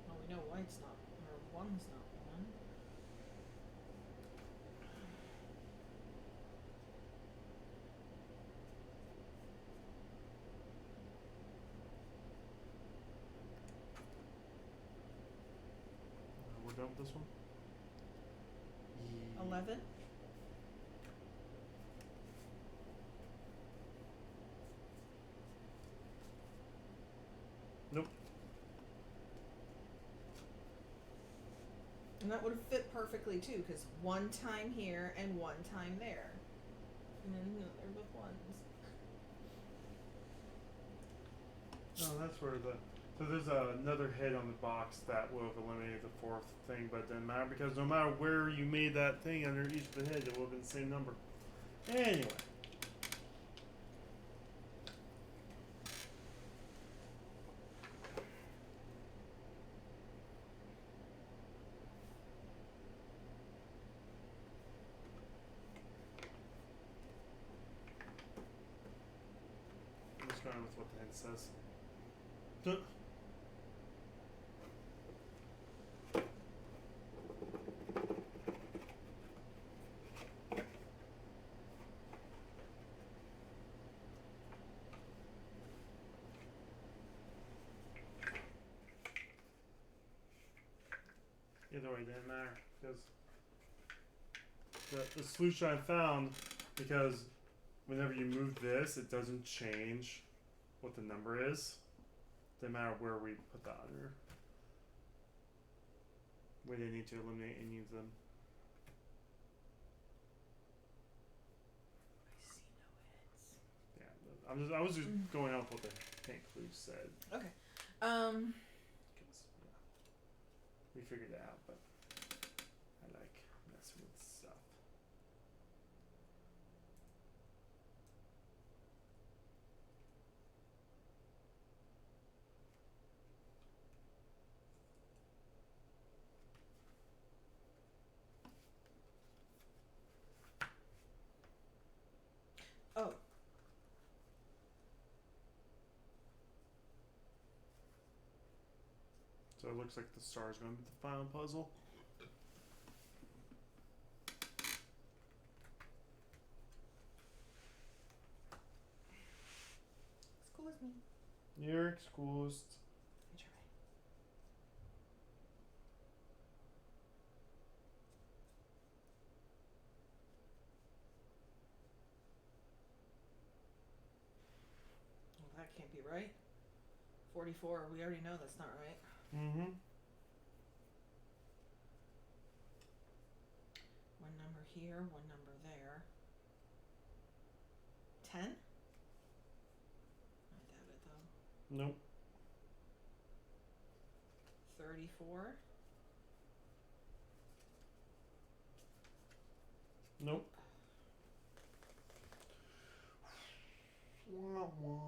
Well, we know white's not, or one's not one. We're done with this one? 11. Nope. And that would have fit perfectly too, because one time here and one time there. And then they're both ones. No, that's where the. So there's another head on the box that will have eliminated the fourth thing, but it didn't matter because no matter where you made that thing under each of the heads, it would have been the same number. Anyway. I'm just going with what the head says. Either way, it didn't matter because the solution I found, because whenever you move this, it doesn't change what the number is. Doesn't matter where we put that under. We didn't need to eliminate any of them. I see no heads. Yeah, I was just going off what the pink clue said. Okay. 'Cause, yeah, we figured it out, but I like messing with stuff. Oh. So it looks like the star is going to be the final puzzle. Excuse me. You're excused. I try. Well, that can't be right. 44. We already know that's not right. Mm-hmm. One number here, one number there. 10? I doubt it though. Nope. 34? Nope. Wah, wah.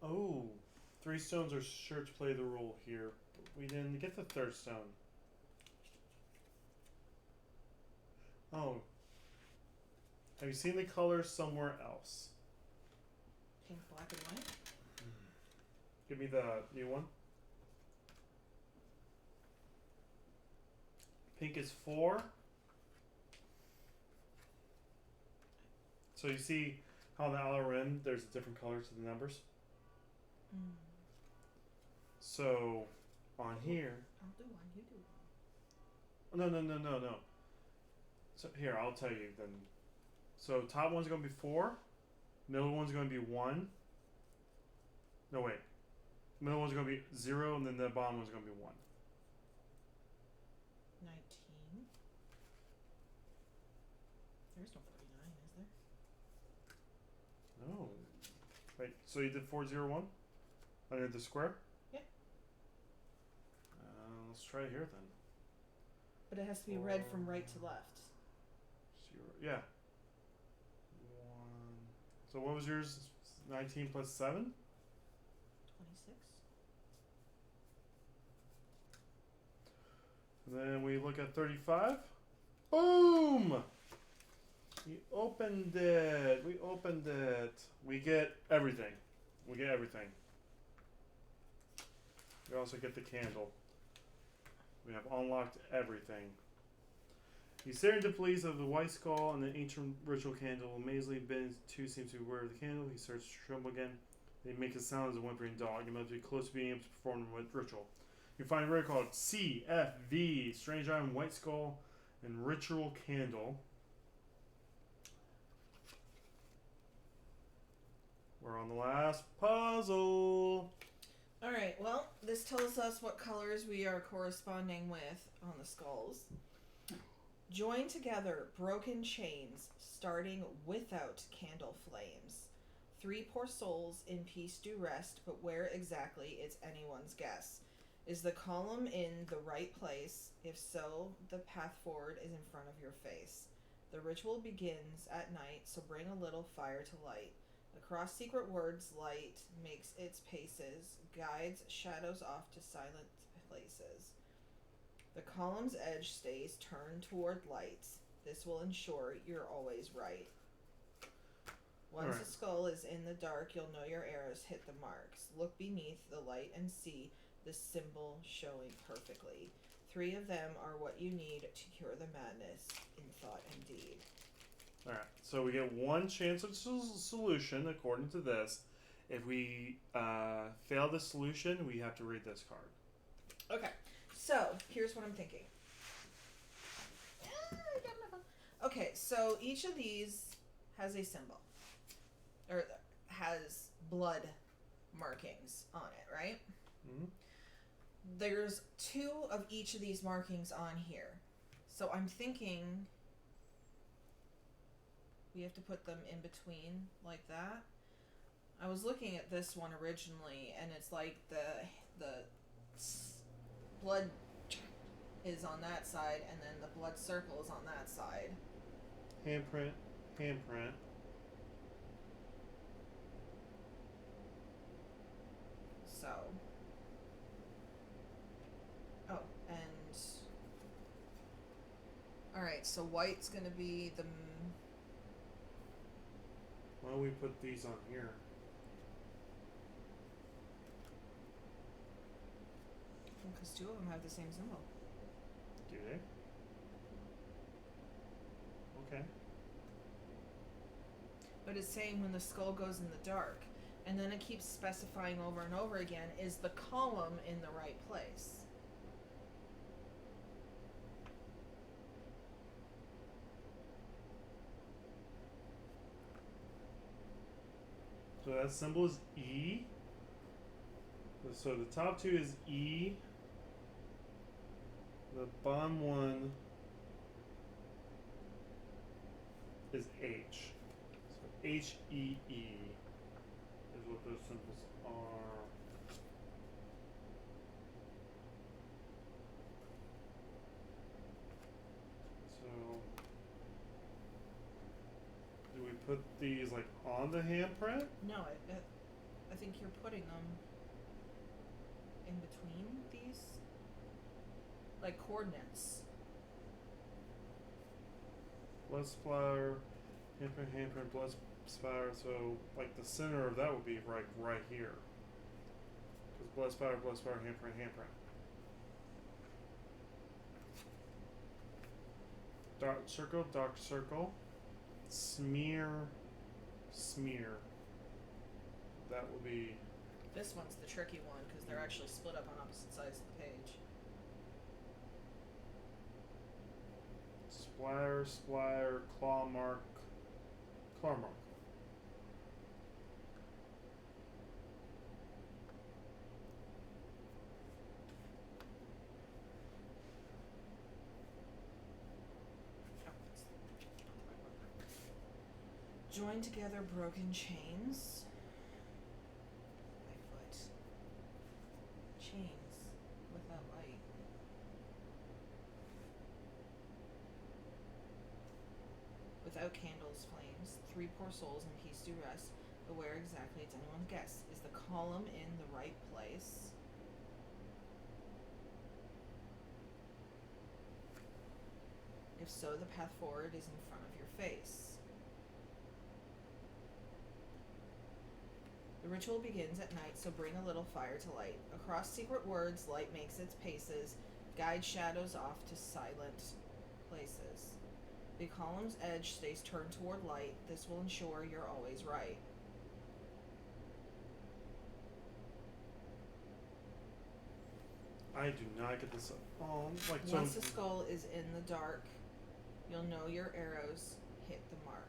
Oh, 3 stones are sure to play the role here. But we didn't get the third stone. Oh. Have you seen the color somewhere else? Pink, black, and white? Give me the new one. Pink is 4. So you see how on the outer rim there's different colors to the numbers? Mm. So on here. I'll do one, you do one. No. So here, I'll tell you then. So top one's gonna be 4, middle one's gonna be 1. No wait. Middle one's gonna be 0, and then the bottom one's gonna be 1. 19. There's no 49, is there? No. Wait, so you did 401? Under the square? Yeah. Let's try here then. But it has to be read from right to left. 0. Yeah. 1. So what was yours? 19 plus 7? 26. And then we look at 35. Boom! We opened it. We opened it. We get everything. We get everything. We also get the candle. We have unlocked everything. You stare into the blaze of the white skull and the ancient ritual candle. Amazingly, Ben too seems to be aware of the candle. He starts to tremble again. They make a sound as a whimpering dog. You must be close to being able to perform the ritual. You find a rare called CFV, Strange Item, White Skull, and Ritual Candle. We're on the last puzzle. Alright, well, this tells us what colors we are corresponding with on the skulls. Join together broken chains, starting without candle flames. 3 poor souls in peace do rest, but where exactly, it's anyone's guess. Is the column in the right place? If so, the path forward is in front of your face. The ritual begins at night, so bring a little fire to light. Across secret words, light makes its paces, guides shadows off to silent places. The column's edge stays turned toward light. This will ensure you're always right. Once the skull is in the dark, you'll know your arrows hit the marks. Look beneath the light and see the symbol showing perfectly. 3 of them are what you need to cure the madness in thought and deed. Alright, so we get 1 chance of solution according to this. If we fail the solution, we have to read this card. Okay, so here's what I'm thinking. Okay, so each of these has a symbol. Or has blood markings on it, right? Mm-hmm. There's 2 of each of these markings on here. So I'm thinking we have to put them in between like that. I was looking at this one originally, and it's like the blood is on that side, and then the blood circle is on that side. Handprint, handprint. So. Oh, and. Alright, so white's gonna be the. Why don't we put these on here? Because 2 of them have the same symbol. Do they? Okay. But it's saying when the skull goes in the dark. And then it keeps specifying over and over again, is the column in the right place? So that symbol is E. So the top 2 is E. The bottom one is H. So HEE is what those symbols are. So do we put these like on the handprint? No, I think you're putting them in between these, like coordinates. Blood splatter, handprint, blood splatter. So like the center of that would be right here. Because blood splatter, handprint. Dark circle. Smear. That will be. This one's the tricky one because they're actually split up on opposite sides of the page. Splatter, claw mark. Join together broken chains. My foot. Chains without light. Without candles, flames. 3 poor souls in peace do rest. But where exactly, it's anyone's guess. Is the column in the right place? If so, the path forward is in front of your face. The ritual begins at night, so bring a little fire to light. Across secret words, light makes its paces, guide shadows off to silent places. The column's edge stays turned toward light. This will ensure you're always right. I do not get this. Oh, like Once so. the skull is in the dark, you'll know your arrows hit the mark.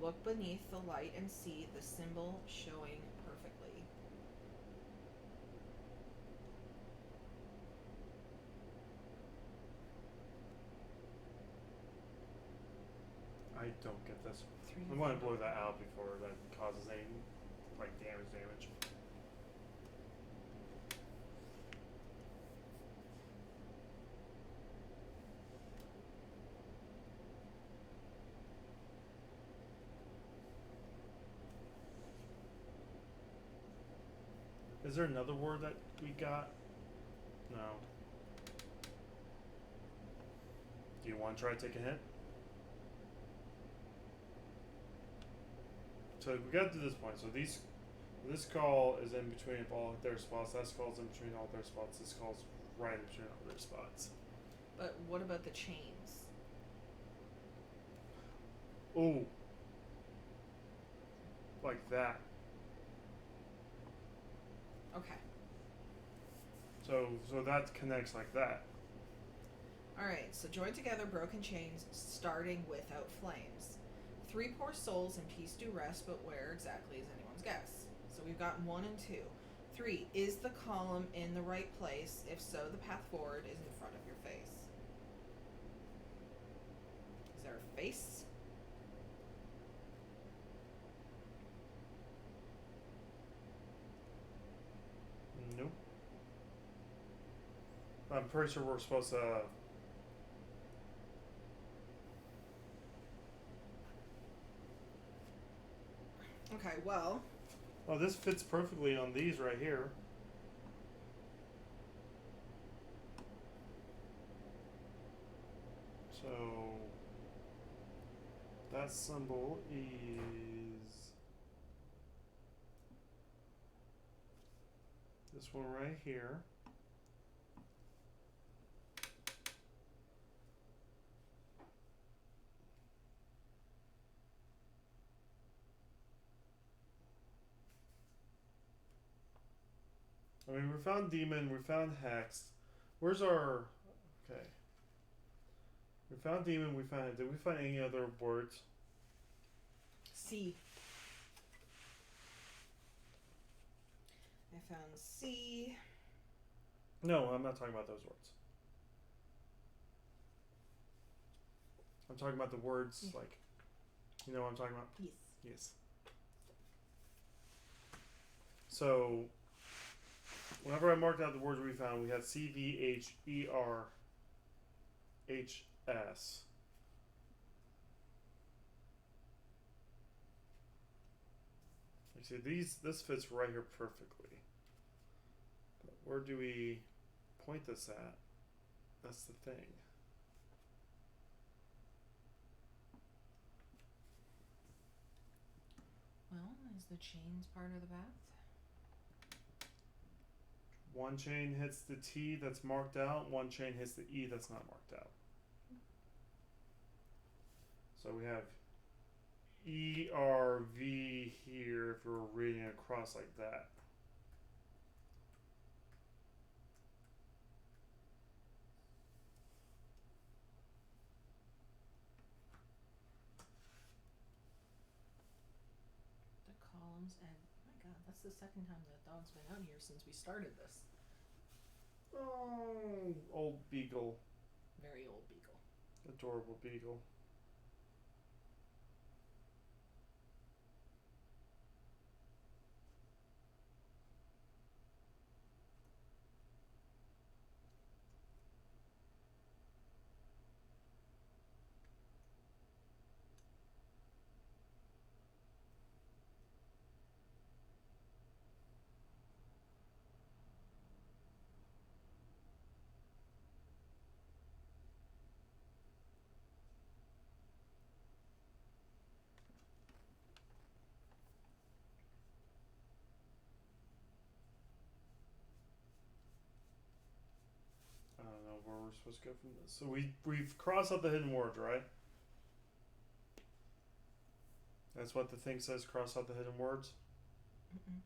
Look beneath the light and see the symbol showing perfectly. I don't get this. Three I'm going to blow that out before that causes any like damage. Is there another word that we got? No. Do you want to try to take a hint? So we got to this point. So this call is in between all their spots. That call's in between all their spots. This call's right in between all their spots. But what about the chains? Oh. Like that. Okay. So that connects like that. Alright, so join together broken chains starting without flames. 3 poor souls in peace do rest, but where exactly is anyone's guess? So we've got 1 and 2. 3. Is the column in the right place? If so, the path forward is in front of your face. Is there a face? Nope. I'm pretty sure we're supposed to. Okay, well, Oh, this fits perfectly on these right here. So that symbol is this one right here. I mean, we found demon, we found hex. Where's our? Okay. We found demon. We found. Did we find any other words? C. I found C. No, I'm not talking about those words. I'm talking about the words like, you know what I'm talking about? Yes. Yes. So, whenever I marked out the words we found, we had C, V, H, E, R, H, S. You see, this fits right here perfectly. But where do we point this at? That's the thing. Well, is the chains part of the path? One chain hits the T that's marked out, one chain hits the E that's not marked out. So we have ERV here if we're reading across like that. The columns and my god, that's the second time that dog's been out here since we started this. Oh, old beagle. Very old beagle. Adorable beagle. supposed to go from this. So we've crossed out the hidden words, right? That's what the thing says. Cross out the hidden words. Mm-mm.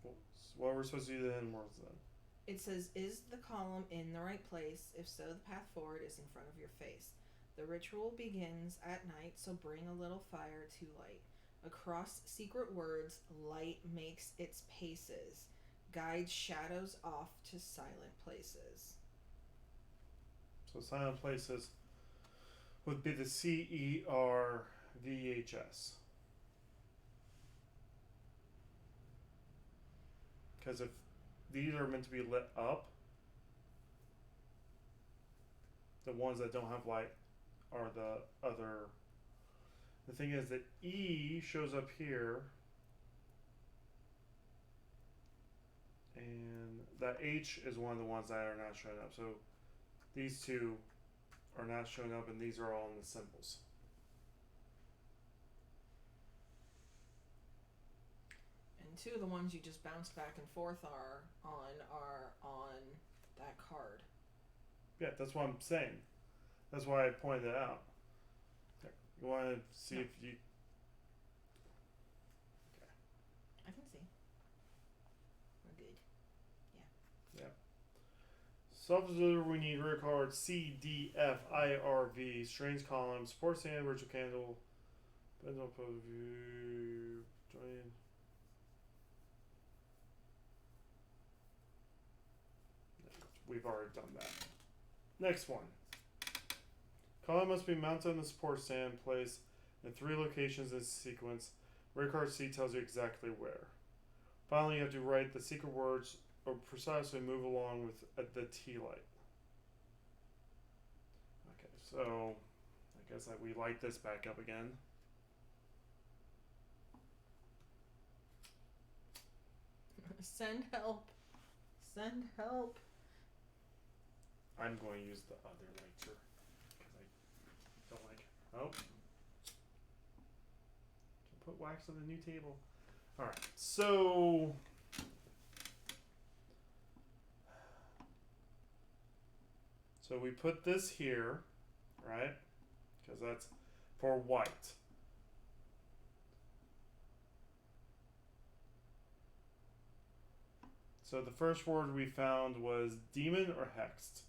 Well, so what we're supposed to do the hidden words then? It says, is the column in the right place? If so, the path forward is in front of your face. The ritual begins at night, so bring a little fire to light. Across secret words, light makes its paces, guides shadows off to silent places. So silent places would be the CERVHS. Because if these are meant to be lit up, the ones that don't have light are the other. The thing is that E shows up here, and that H is one of the ones that are not showing up. So these two are not showing up, and these are all in the symbols. And two of the ones you just bounced back and forth are on that card. Yeah, that's what I'm saying. That's why I pointed it out. You want to see if you... Okay. I can see. We're good. Self-deliver, we need rear card C, D, F, I, R, V, strange column, support stand, virtual candle, bendel pose view, join. We've already done that. Next one. Column must be mounted on the support stand, placed in 3 locations in sequence. Rear card C tells you exactly where. Finally, you have to write the secret words or precisely move along with the T light. Okay, so I guess that we light this back up again. Send help. Send help. I'm going to use the other lighter because I don't like. Oh, put wax on the new table. All right, so. So we put this here, right? Because that's for white. So the first word we found was demon or hexed?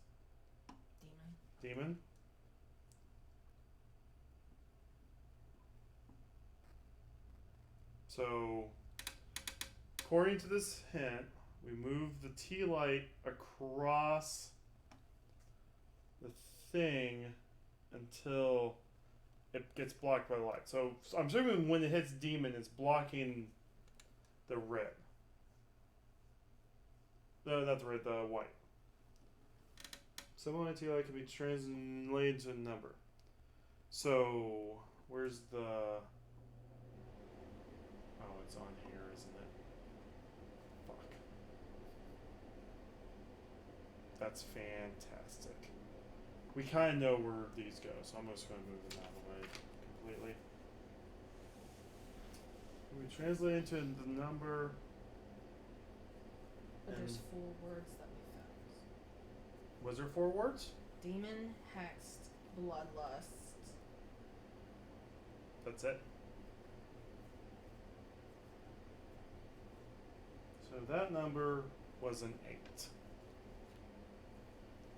Demon. Demon? So, according to this hint, we move the tea light across the thing until it gets blocked by the light. So I'm assuming when it hits demon, it's blocking the red. No, not the red, the white. Symbol tea light can be translated to a number. So where's the? Oh, it's on here, isn't it? Fuck. That's fantastic. We kind of know where these go, so I'm just going to move them out of the way completely. We translate into the number. But there's 4 words that we found. Was there 4 words? Demon, hexed, bloodlust. That's it. So that number was an 8.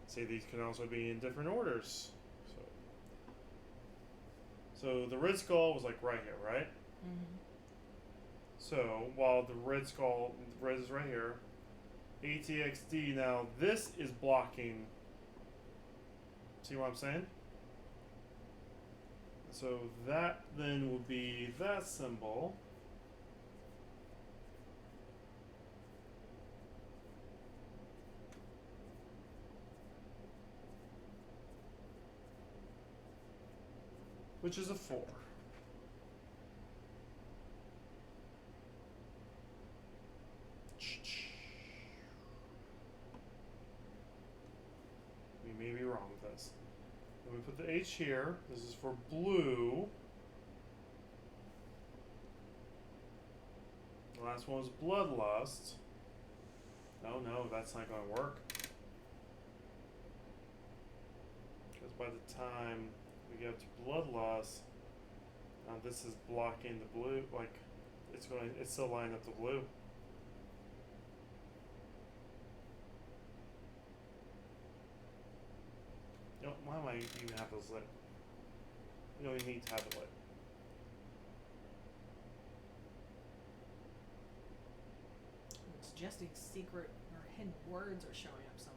See, these can also be in different orders. So the red skull was like right here, right? Mm-hmm. So while the red skull, the red is right here, ATXD, now this is blocking. See what I'm saying? So that then will be that symbol. Which is a 4. We may be wrong with this. Then we put the H here. This is for blue. The last one was bloodlust. Oh no, that's not going to work. Because by the time we get to blood loss, this is blocking the blue. Like, it's still lining up the blue. You know, why am I even have those lit? You don't even need to have it lit. Suggesting secret or hidden words are showing up somewhere.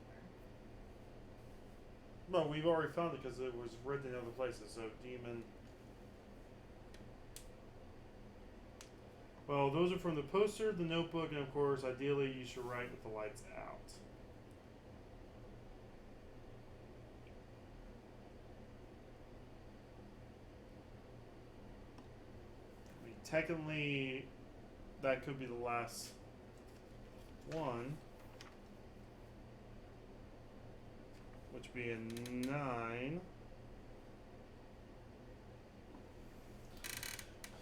No, we've already found it because it was written in other places. So demon. Well, those are from the poster, the notebook, and of course, ideally, you should write with the lights out. I mean, technically, that could be the last one, which would be a 9.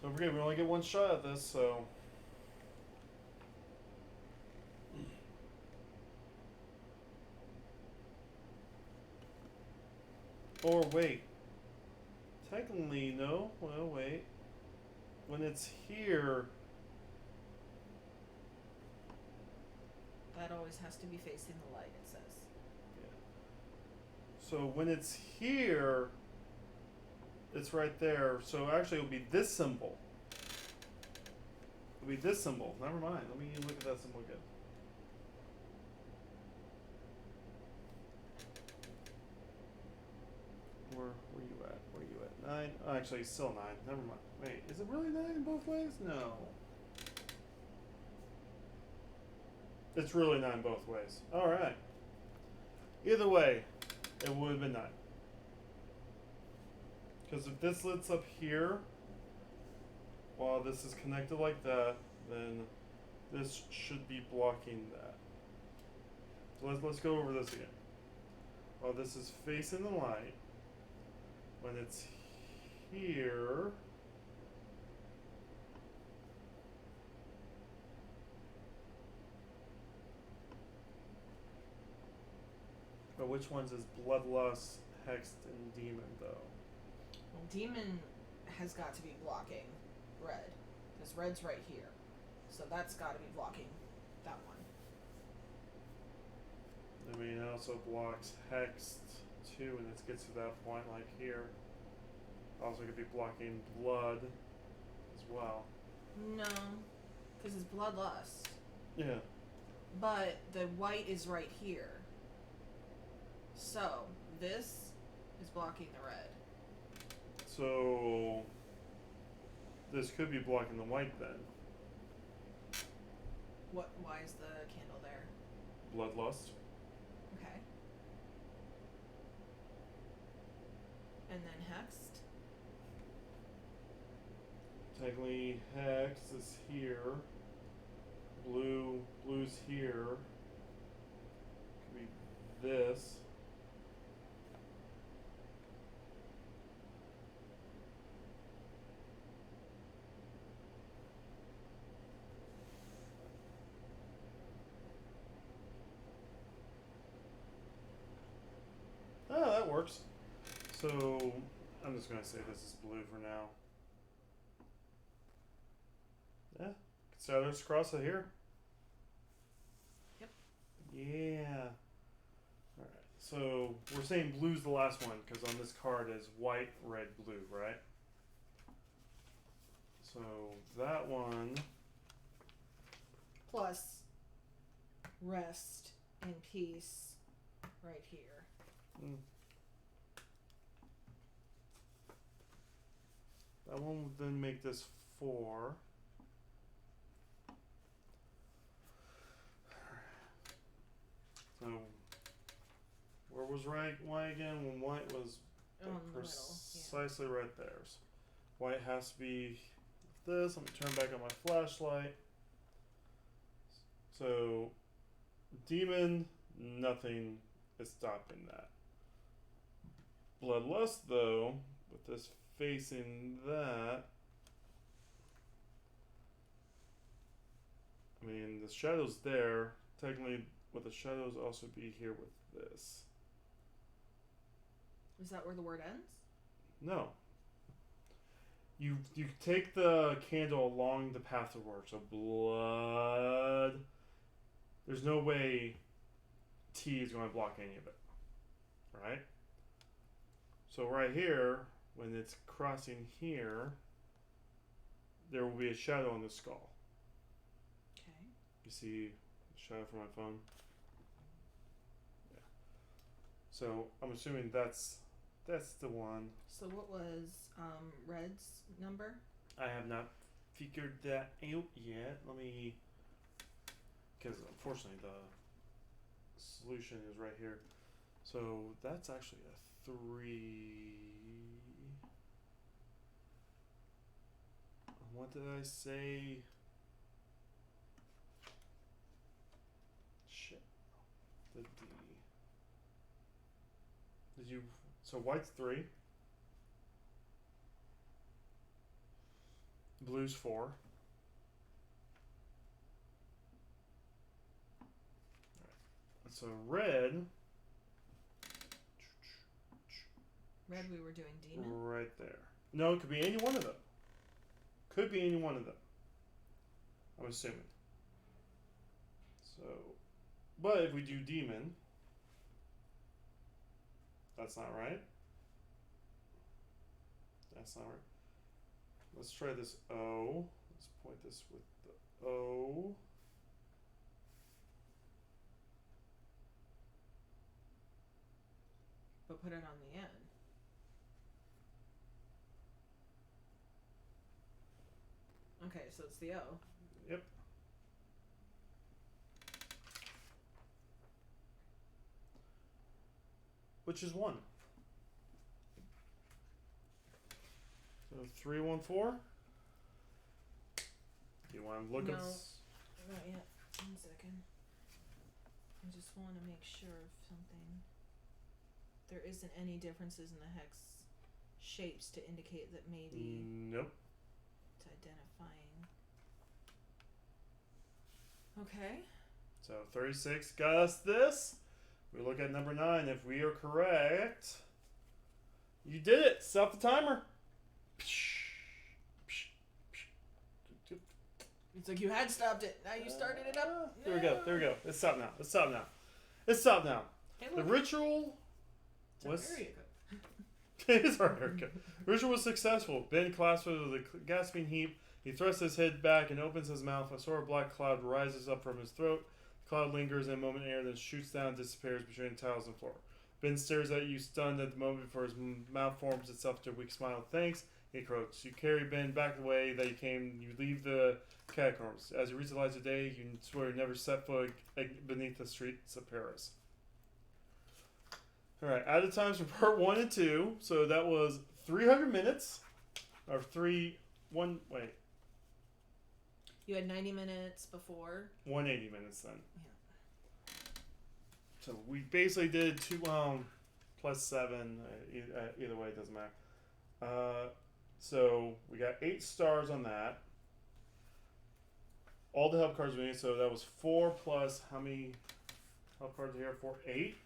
Don't forget, we only get one shot at this, so. Or wait. Technically, no. Well, wait. When it's here. That always has to be facing the light, it says. Yeah. So when it's here, it's right there. So actually, it'll be this symbol. It'll be this symbol. Never mind. Let me look at that symbol again. Where you at? Where you at? 9? Oh, actually, it's still 9. Never mind. Wait, is it really 9 both ways? No. It's really 9 both ways. Alright. Either way, it would have been 9. Because if this lights up here, while this is connected like that, then this should be blocking that. So let's go over this again. While this is facing the light, when it's here, but which ones is Bloodlust, Hexed, and Demon though? Well, Demon has got to be blocking red. Because red's right here. So that's got to be blocking that one. I mean, it also blocks Hexed too, and it gets to that point like here. Also could be blocking Blood as well. No, because it's Bloodlust. Yeah. But the white is right here. So, this is blocking the red. So this could be blocking the white then. Why is the candle there? Bloodlust. Okay. And then Hexed. Technically, Hex is here. Blue's here. Could be this. Oh, that works. So I'm just gonna say this is blue for now. Yeah. So let's cross it here. Yep. Yeah. Alright. So we're saying blue's the last one because on this card is white, red, blue, right? So that one. Plus rest and peace right here. That one would then make this 4. So where was white again? When white was precisely right there. So white has to be this. Let me turn back on my flashlight. So demon, nothing is stopping that. Bloodlust though, with this facing that, I mean the shadow's there. Technically, would the shadows also be here with this? Is that where the word ends? No. You take the candle along the path of work. So blood. There's no way T is going to block any of it. Right? So right here, when it's crossing here, there will be a shadow on the skull. Okay. You see the shadow from my phone? Yeah. So I'm assuming that's the one. So what was Red's number? I have not figured that out yet. Let me, because unfortunately the solution is right here. So that's actually a 3. What did I say? Shit. The D. Did you? So white's 3. Blue's 4. Alright. So red. Red, we were doing demon. Right there. No, it could be any one of them. Could be any one of them. I'm assuming. So, but if we do demon, that's not right. That's not right. Let's try this O. Let's point this with the O. But put it on the end. Okay, so it's the O. Yep. Which is 1. So 314. Do you want to look No. at? Not yet. 1 second. I just want to make sure of something. There isn't any differences in the hex shapes to indicate that maybe Nope. it's identifying. Okay. So 36 got us this. We look at number 9. If we are correct, you did it. Stop the timer. It's like you had stopped it. Now you started it up. There we go. There we go. It's stopped now. It's stopped now. It's stopped now. Hey, The look, ritual it's a was. area code. It is our haircut. Ritual was successful. Ben clasped with a gasping heap. He thrusts his head back and opens his mouth. A sort of black cloud rises up from his throat. The cloud lingers in a moment in air, then shoots down and disappears between the tiles and floor. Ben stares at you, stunned at the moment before his mouth forms itself to a weak smile. Thanks, he croaks. You carry Ben back the way that you came. You leave the catacombs. As you reach the light of day, you swear you never set foot beneath the streets of Paris. Alright, added times for part 1 and 2. So that was 300 minutes. Or 1, wait. You had 90 minutes before. 180 minutes then. Yeah. So we basically did 2, plus 7. Either way, it doesn't matter. So we got 8 stars on that. All the help cards we need. So that was 4 plus how many help cards are here? 4, 8.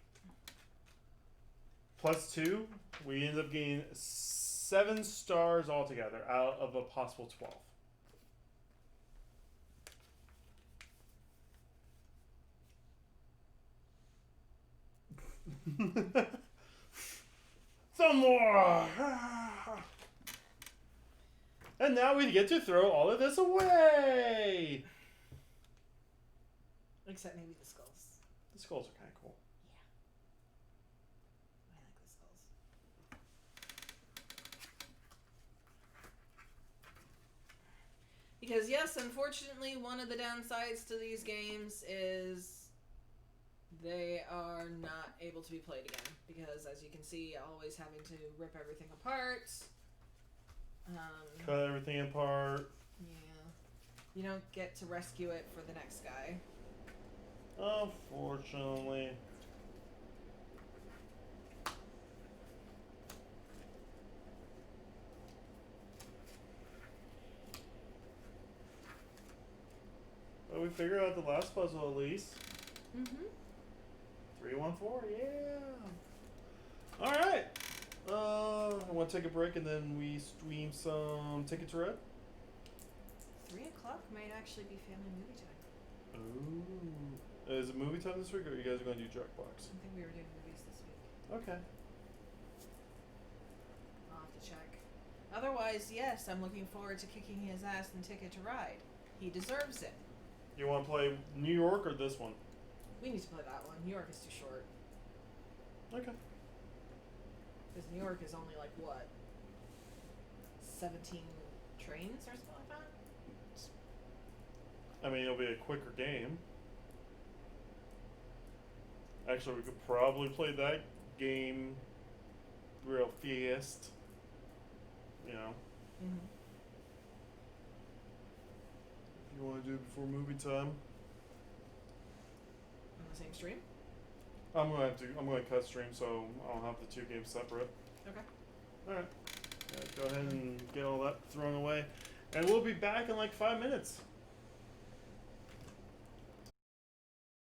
Plus 2, we ended up getting 7 stars altogether out of a possible 12. Some more! And now we get to throw all of this away! Except maybe the skulls. The skulls are kind of cool. I like the skulls. Because yes, unfortunately, one of the downsides to these games is they are not able to be played again. Because as you can see, always having to rip everything apart. Cut everything apart. Yeah. You don't get to rescue it for the next guy. Unfortunately. But we figured out the last puzzle at least. Mm-hmm. 314, yeah. Alright. I want to take a break and then we stream some Ticket to Ride. 3 o'clock might actually be family movie time. Ooh. Is it movie time this week, or are you guys going to do Jackbox? I think we were doing movies this week. Okay. I'll have to check. Otherwise, yes, I'm looking forward to kicking his ass in Ticket to Ride. He deserves it. You want to play New York or this one? We need to play that one. New York is too short. Okay. Because New York is only like, what? 17 trains or something like that? I mean, it'll be a quicker game. Actually, we could probably play that game real fast. You know, Mm-hmm. if you want to do it before movie time. On the same stream? I'm gonna cut stream so I'll have the two games separate. Okay. All right. Yeah, go ahead and get all that thrown away, and we'll be back in like 5 minutes.